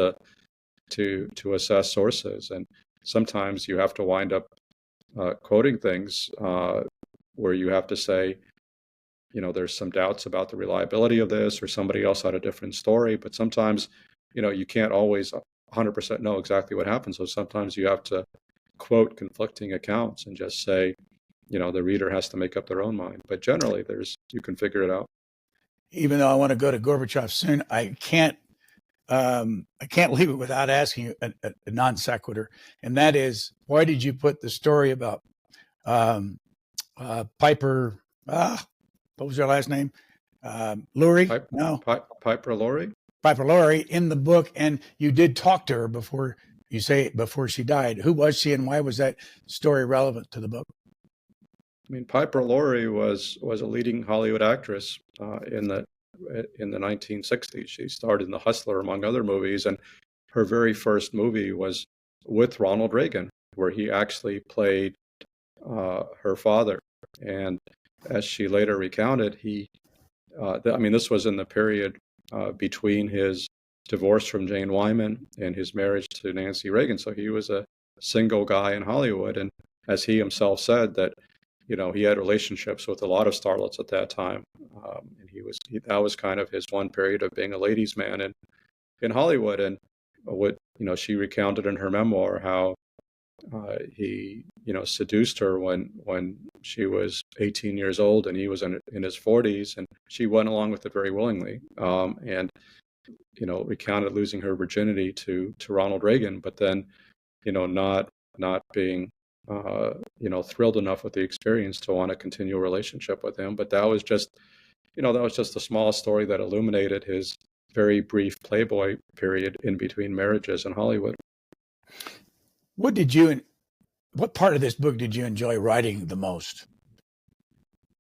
to assess sources. And sometimes you have to wind up quoting things where you have to say, there's some doubts about the reliability of this, or somebody else had a different story. But sometimes, you can't always 100% know exactly what happened. So sometimes you have to quote conflicting accounts and just say, the reader has to make up their own mind. But generally, you can figure it out. Even though I want to go to Gorbachev soon, I can't I can't leave it without asking you a non sequitur, and that is, why did you put the story about Piper? What was her last name? Laurie? No, Piper Laurie. Piper Laurie in the book, and you did talk to her before she died. Who was she, and why was that story relevant to the book? I mean, Piper Laurie was a leading Hollywood actress in the 1960s. She starred in The Hustler, among other movies, and her very first movie was with Ronald Reagan, where he actually played her father. And as she later recounted, this was in the period between his divorce from Jane Wyman and his marriage to Nancy Reagan. So he was a single guy in Hollywood. And as he himself said, that he had relationships with a lot of starlets at that time, and that was kind of his one period of being a ladies' man in Hollywood. And what she recounted in her memoir how he seduced her when she was 18 years old and he was in his 40s, and she went along with it very willingly, and recounted losing her virginity to Ronald Reagan, but then not being thrilled enough with the experience to want to continue a relationship with him. But that was just the smallest story that illuminated his very brief Playboy period in between marriages in Hollywood. What part of this book did you enjoy writing the most?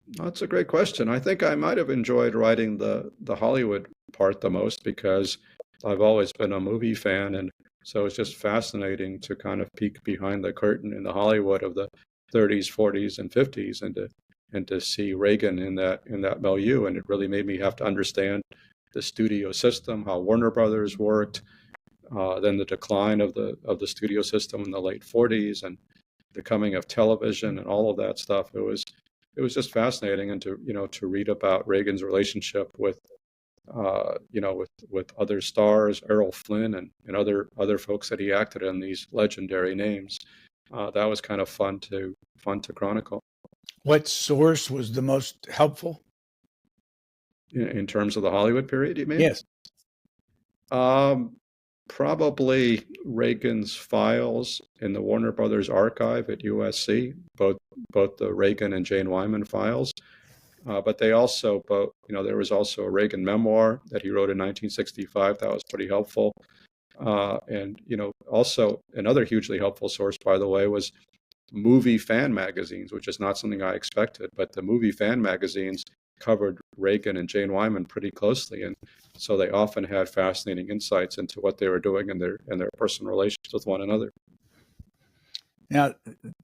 That's a great question. I think I might have enjoyed writing the Hollywood part the most, because I've always been a movie fan, and so it's just fascinating to kind of peek behind the curtain in the Hollywood of the 30s, 40s, and 50s, and to see Reagan in that milieu. And it really made me have to understand the studio system, how Warner Brothers worked, then the decline of the studio system in the late 40s, and the coming of television and all of that stuff. It was just fascinating, and to read about Reagan's relationship with other stars, Errol Flynn, and other folks that he acted in, these legendary names. That was kind of fun to chronicle. What source was the most helpful? In terms of the Hollywood period, you mean? Yes. Probably Reagan's files in the Warner Brothers archive at USC, both the Reagan and Jane Wyman files. But they also there was also a Reagan memoir that he wrote in 1965 that was pretty helpful. And also another hugely helpful source, by the way, was movie fan magazines, which is not something I expected, but the movie fan magazines covered Reagan and Jane Wyman pretty closely, and so they often had fascinating insights into what they were doing and their personal relations with one another. Now,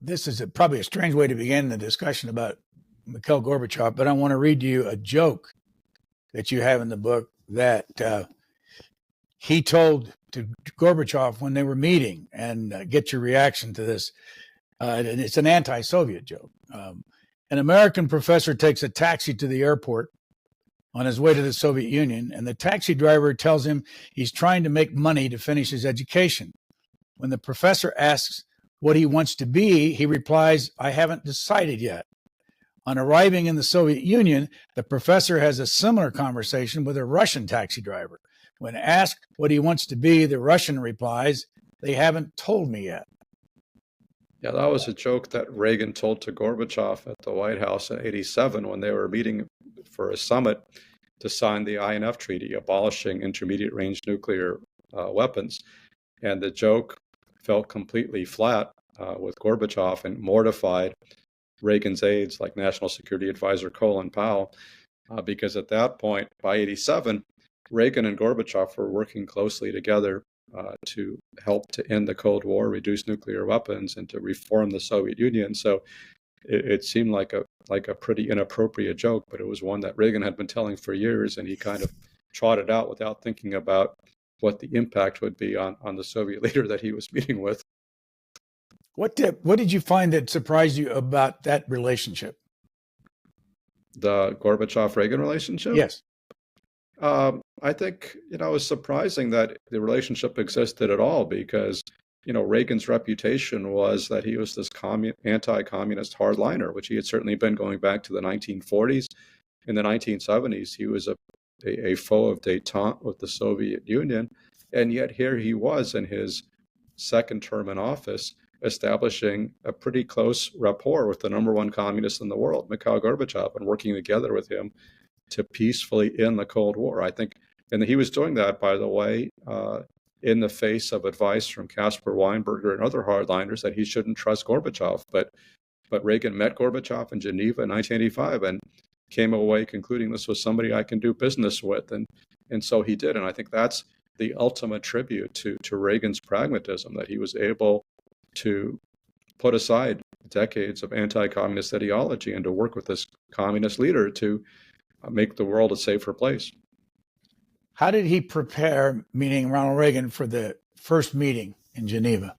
this is probably a strange way to begin the discussion about Mikhail Gorbachev, but I want to read you a joke that you have in the book that he told to Gorbachev when they were meeting, and get your reaction to this. And it's an anti-Soviet joke. An American professor takes a taxi to the airport on his way to the Soviet Union, and the taxi driver tells him he's trying to make money to finish his education. When the professor asks what he wants to be, he replies, "I haven't decided yet." On arriving in the Soviet Union, the professor has a similar conversation with a Russian taxi driver. When asked what he wants to be, the Russian replies, "They haven't told me yet." Yeah, that was a joke that Reagan told to Gorbachev at the White House in '87 when they were meeting for a summit to sign the INF Treaty, abolishing intermediate-range nuclear weapons. And the joke fell completely flat with Gorbachev and mortified Reagan's aides like National Security Advisor Colin Powell, because at that point, by '87, Reagan and Gorbachev were working closely together to help to end the Cold War, reduce nuclear weapons, and to reform the Soviet Union. So it seemed like a pretty inappropriate joke, but it was one that Reagan had been telling for years, and he kind of trotted out without thinking about what the impact would be on the Soviet leader that he was meeting with. What did you find that surprised you about that relationship? The Gorbachev-Reagan relationship? Yes. I think, it was surprising that the relationship existed at all, because, Reagan's reputation was that he was this anti-communist hardliner, which he had certainly been going back to the 1940s. In the 1970s, he was a foe of détente with the Soviet Union. And yet here he was in his second term in office, establishing a pretty close rapport with the number one communist in the world, Mikhail Gorbachev, and working together with him to peacefully end the Cold War. I think, and he was doing that, by the way, in the face of advice from Caspar Weinberger and other hardliners that he shouldn't trust Gorbachev. But Reagan met Gorbachev in Geneva in 1985 and came away concluding this was somebody I can do business with, and so he did. And I think that's the ultimate tribute to Reagan's pragmatism, that he was able to put aside decades of anti-communist ideology and to work with this communist leader to make the world a safer place. How did he prepare, meaning Ronald Reagan, for the first meeting in Geneva?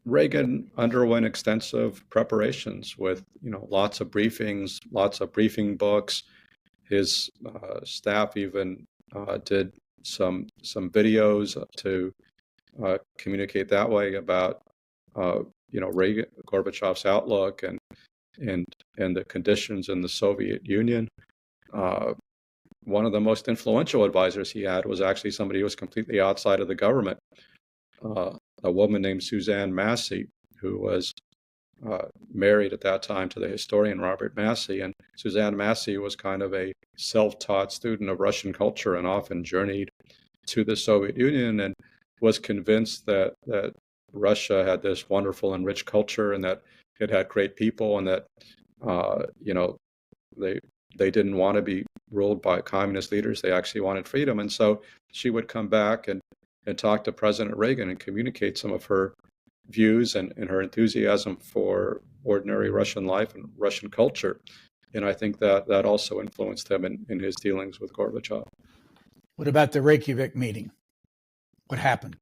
Reagan underwent extensive preparations with, lots of briefings, lots of briefing books. His staff even did some videos to communicate that way about Reagan, Gorbachev's outlook and the conditions in the Soviet Union. One of the most influential advisors he had was actually somebody who was completely outside of the government, a woman named Suzanne Massey, who was married at that time to the historian Robert Massey. And Suzanne Massey was kind of a self-taught student of Russian culture and often journeyed to the Soviet Union and was convinced that Russia had this wonderful and rich culture and that it had great people and that, they didn't want to be ruled by communist leaders. They actually wanted freedom. And so she would come back and talk to President Reagan and communicate some of her views and her enthusiasm for ordinary Russian life and Russian culture. And I think that also influenced him in his dealings with Gorbachev. What about the Reykjavik meeting? What happened?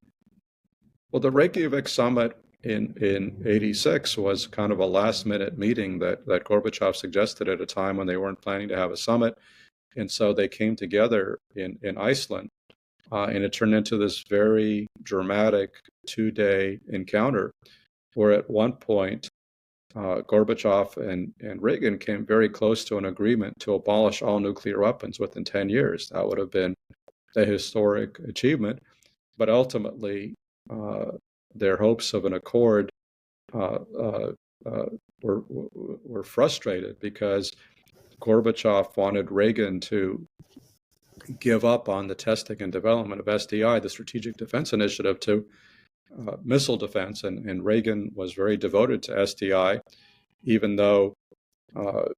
Well, the Reykjavik summit in 86 was kind of a last-minute meeting that Gorbachev suggested at a time when they weren't planning to have a summit. And so they came together in Iceland, and it turned into this very dramatic 2-day encounter where at one point Gorbachev and Reagan came very close to an agreement to abolish all nuclear weapons within 10 years. That would have been a historic achievement. But ultimately, their hopes of an accord were frustrated because Gorbachev wanted Reagan to give up on the testing and development of SDI, the Strategic Defense Initiative, to missile defense. And Reagan was very devoted to SDI, even though the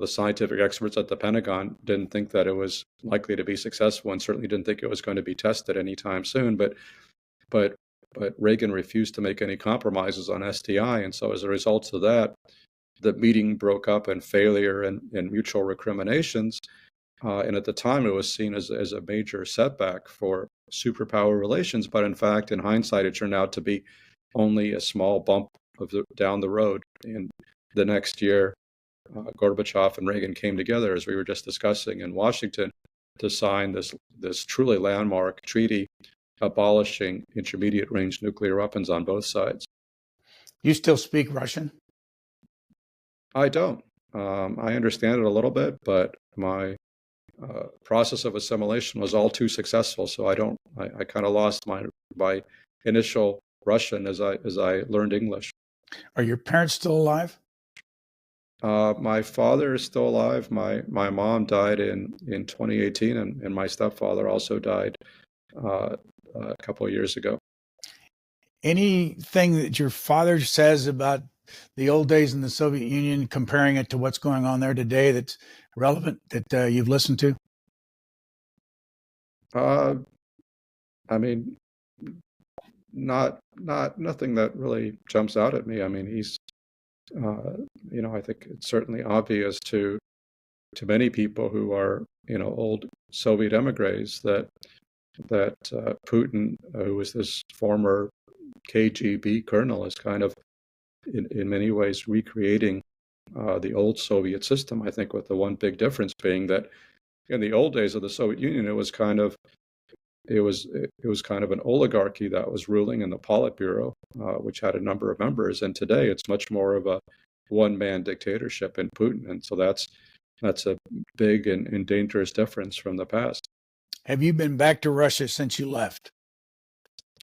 scientific experts at the Pentagon didn't think that it was likely to be successful and certainly didn't think it was going to be tested anytime soon. But Reagan refused to make any compromises on SDI. And so as a result of that, the meeting broke up in failure and mutual recriminations. And at the time, it was seen as a major setback for superpower relations. But in fact, in hindsight, it turned out to be only a small bump down the road. And the next year, Gorbachev and Reagan came together, as we were just discussing, in Washington to sign this truly landmark treaty abolishing intermediate-range nuclear weapons on both sides. You still speak Russian? I don't. I understand it a little bit, but my process of assimilation was all too successful, so I kind of lost my initial Russian as I learned English. Are your parents still alive? My father is still alive. My mom died in 2018, and my stepfather also died a couple of years ago. Anything that your father says about the old days in the Soviet Union, comparing it to what's going on there today, that's relevant, that you've listened to? I mean, nothing that really jumps out at me. I mean, he's, I think it's certainly obvious to many people who are, old Soviet emigres that Putin, who was this former KGB colonel, is kind of in many ways recreating the old Soviet system. I think with the one big difference being that in the old days of the Soviet Union, it was kind of an oligarchy that was ruling in the Politburo, which had a number of members. And today it's much more of a one-man dictatorship in Putin. And so that's a big and dangerous difference from the past. Have you been back to Russia since you left?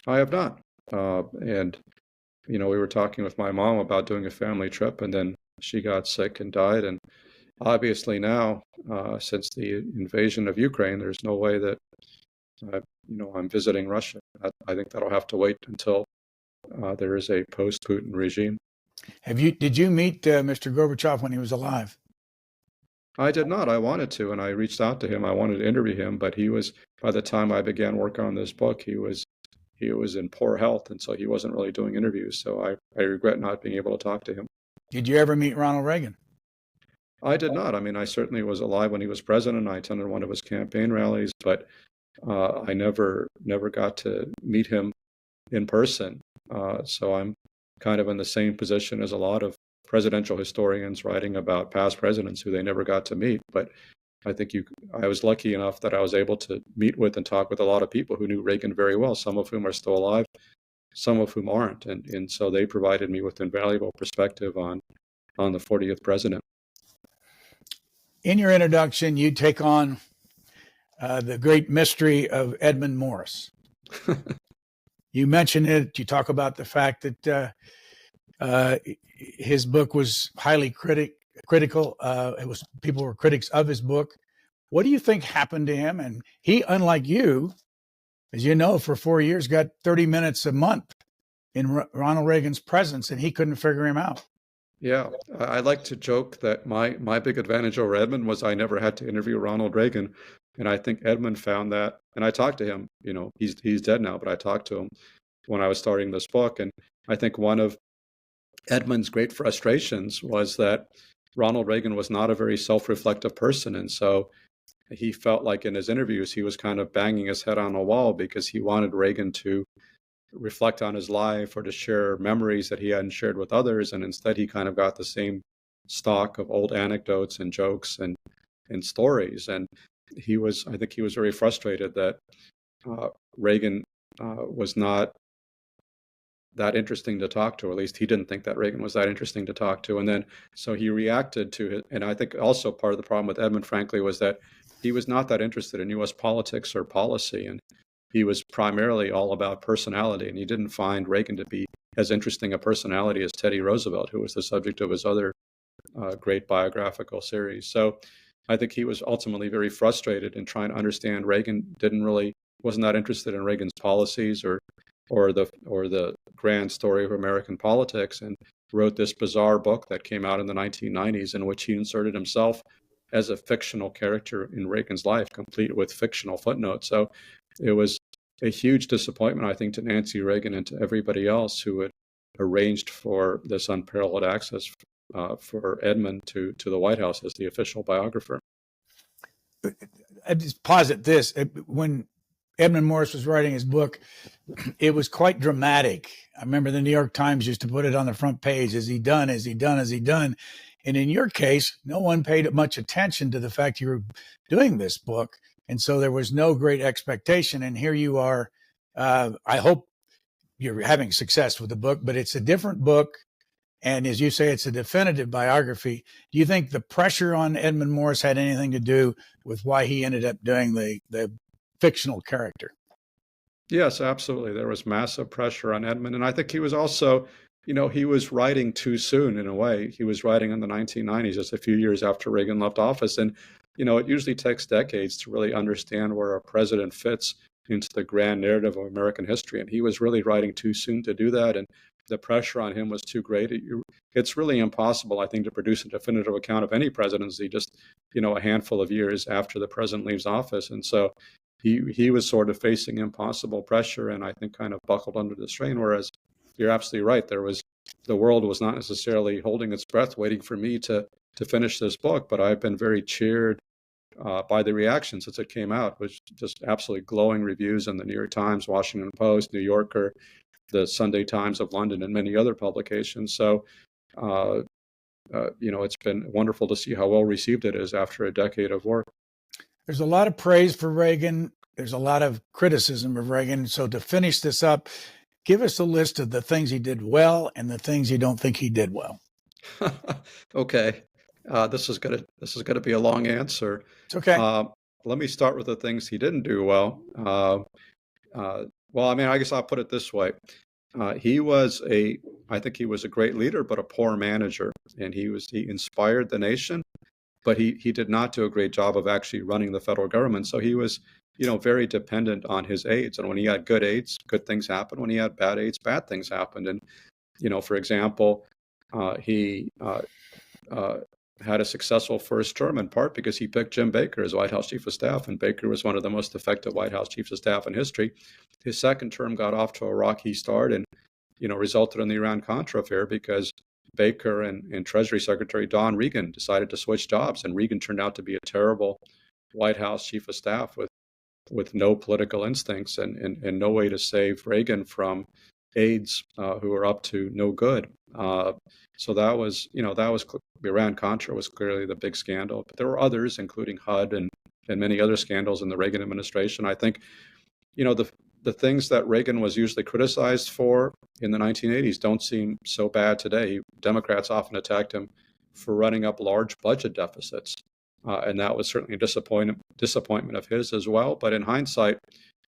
I have not. And we were talking with my mom about doing a family trip, and then she got sick and died. And obviously now, since the invasion of Ukraine, there's no way that I'm visiting Russia. I think that'll have to wait until there is a post-Putin regime. Did you meet Mr. Gorbachev when he was alive? I did not. I wanted to, and I reached out to him. I wanted to interview him, but by the time I began work on this book, he was in poor health, and so he wasn't really doing interviews. So I regret not being able to talk to him. Did you ever meet Ronald Reagan? I did not. I mean, I certainly was alive when he was president. I attended one of his campaign rallies, but I never got to meet him in person. So I'm kind of in the same position as a lot of presidential historians writing about past presidents who they never got to meet. But I think I was lucky enough that I was able to meet with and talk with a lot of people who knew Reagan very well, some of whom are still alive, some of whom aren't. And so they provided me with invaluable perspective on the 40th president. In your introduction, you take on the great mystery of Edmund Morris. You mention it. You talk about the fact that his book was highly critical. People were critics of his book. What do you think happened to him? And he, unlike you, as you know, for 4 years, got 30 minutes a month in Ronald Reagan's presence, and he couldn't figure him out. Yeah, I like to joke that my big advantage over Edmund was I never had to interview Ronald Reagan. And I think Edmund found that, and I talked to him, he's dead now, but I talked to him when I was starting this book. And I think one of Edmund's great frustrations was that Ronald Reagan was not a very self-reflective person. And so he felt like in his interviews, he was kind of banging his head on a wall because he wanted Reagan to reflect on his life or to share memories that he hadn't shared with others. And instead, he kind of got the same stock of old anecdotes and jokes and stories. And I think he was very frustrated that Reagan was not that interesting to talk to, or at least he didn't think that Reagan was that interesting to talk to. And then, so he reacted to it. And I think also part of the problem with Edmund, frankly, was that he was not that interested in U.S. politics or policy. And he was primarily all about personality. And he didn't find Reagan to be as interesting a personality as Teddy Roosevelt, who was the subject of his other great biographical series. So I think he was ultimately very frustrated in trying to understand Reagan. Wasn't that interested in Reagan's policies or the grand story of American politics, and wrote this bizarre book that came out in the 1990s in which he inserted himself as a fictional character in Reagan's life, complete with fictional footnotes. So it was a huge disappointment, I think, to Nancy Reagan and to everybody else who had arranged for this unparalleled access for Edmund to the White House as the official biographer. I just posit this. When Edmund Morris was writing his book, it was quite dramatic. I remember the New York Times used to put it on the front page, "Is he done? Is he done? Is he done?" And in your case, no one paid much attention to the fact you were doing this book. And so there was no great expectation. And here you are. I hope you're having success with the book, but it's a different book. And as you say, it's a definitive biography. Do you think the pressure on Edmund Morris had anything to do with why he ended up doing the fictional character? Yes, absolutely. There was massive pressure on Edmund. And I think he was also, he was writing too soon in a way. He was writing in the 1990s, just a few years after Reagan left office. And, it usually takes decades to really understand where a president fits into the grand narrative of American history. And he was really writing too soon to do that. And the pressure on him was too great. It's really impossible, I think, to produce a definitive account of any presidency just, a handful of years after the president leaves office. And so he was sort of facing impossible pressure and I think kind of buckled under the strain, whereas you're absolutely right. The world was not necessarily holding its breath waiting for me to finish this book, but I've been very cheered by the reaction since it came out, which just absolutely glowing reviews in the New York Times, Washington Post, New Yorker, the Sunday Times of London, and many other publications. So, it's been wonderful to see how well received it is after a decade of work. There's a lot of praise for Reagan. There's a lot of criticism of Reagan. So to finish this up, give us a list of the things he did well and the things you don't think he did well. Okay. This is gonna be a long answer. It's okay. let me start with the things he didn't do well. Well, I mean, I guess I'll put it this way. I think he was a great leader, but a poor manager. And he inspired the nation, but he did not do a great job of actually running the federal government. So he was, very dependent on his aides. And when he had good aides, good things happened. When he had bad aides, bad things happened. And, for example, he had a successful first term in part because he picked Jim Baker as White House Chief of Staff, and Baker was one of the most effective White House Chiefs of Staff in history. His second term got off to a rocky start and, resulted in the Iran-Contra affair because Baker and Treasury Secretary Don Reagan decided to switch jobs, and Reagan turned out to be a terrible White House Chief of Staff with no political instincts and no way to save Reagan from aides who were up to no good. So that was Iran-Contra was clearly the big scandal. But there were others, including HUD and many other scandals in the Reagan administration. I think, the things that Reagan was usually criticized for in the 1980s don't seem so bad today. Democrats often attacked him for running up large budget deficits. And that was certainly a disappointment of his as well. But in hindsight,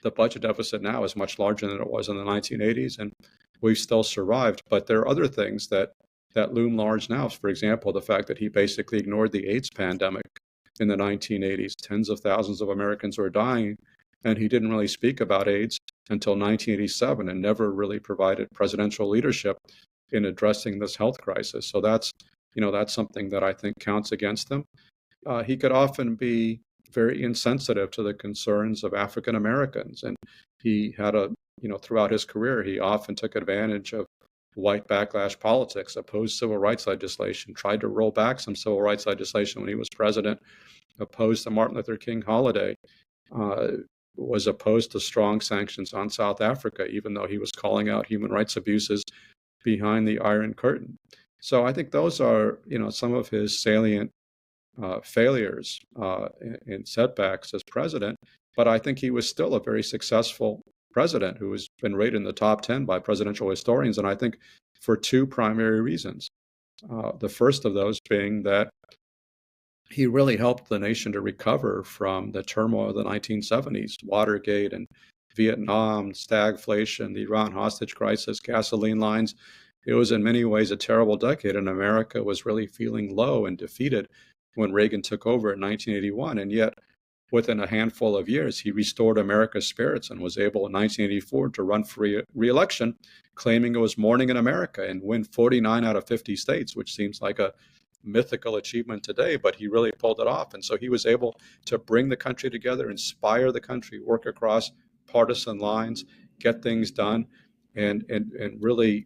the budget deficit now is much larger than it was in the 1980s, and we've still survived. But there are other things that loom large now. For example, the fact that he basically ignored the AIDS pandemic in the 1980s. Tens of thousands of Americans were dying, and he didn't really speak about AIDS until 1987 and never really provided presidential leadership in addressing this health crisis. So that's something that I think counts against him. He could often be very insensitive to the concerns of African Americans. And he had throughout his career, he often took advantage of white backlash politics, opposed civil rights legislation, tried to roll back some civil rights legislation when he was president, opposed the Martin Luther King holiday, was opposed to strong sanctions on South Africa, even though he was calling out human rights abuses behind the Iron Curtain. So I think those are, some of his salient failures and setbacks as president. But I think he was still a very successful president who has been rated in the top 10 by presidential historians. And I think for two primary reasons. The first of those being that he really helped the nation to recover from the turmoil of the 1970s, Watergate and Vietnam, stagflation, the Iran hostage crisis, gasoline lines. It was in many ways a terrible decade, and America was really feeling low and defeated when Reagan took over in 1981. And yet, within a handful of years, he restored America's spirits and was able in 1984 to run for re-election, claiming it was morning in America and win 49 out of 50 states, which seems like a mythical achievement today, but he really pulled it off. And so he was able to bring the country together, inspire the country, work across partisan lines, get things done, and really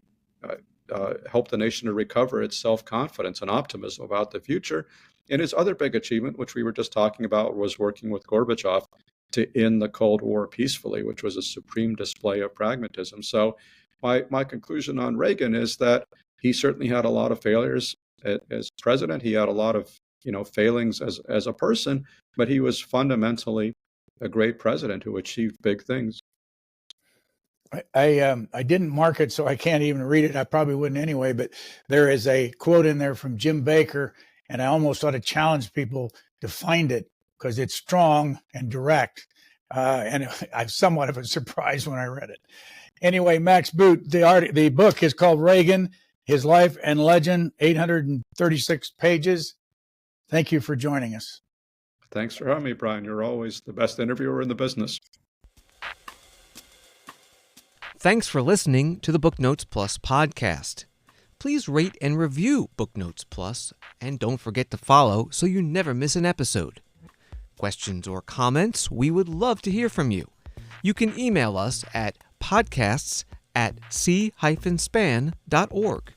help the nation to recover its self-confidence and optimism about the future. And his other big achievement, which we were just talking about, was working with Gorbachev to end the Cold War peacefully, which was a supreme display of pragmatism. So my conclusion on Reagan is that he certainly had a lot of failures as president. He had a lot of failings as a person, but he was fundamentally a great president who achieved big things. I didn't mark it, so I can't even read it. I probably wouldn't anyway, but there is a quote in there from Jim Baker, and I almost ought to challenge people to find it because it's strong and direct. And I'm somewhat of a surprise when I read it. Anyway, Max Boot, the book is called Reagan, His Life and Legend, 836 pages. Thank you for joining us. Thanks for having me, Brian. You're always the best interviewer in the business. Thanks for listening to the Booknotes Plus podcast. Please rate and review Booknotes Plus, and don't forget to follow so you never miss an episode. Questions or comments, we would love to hear from you. You can email us at podcasts@c-span.org.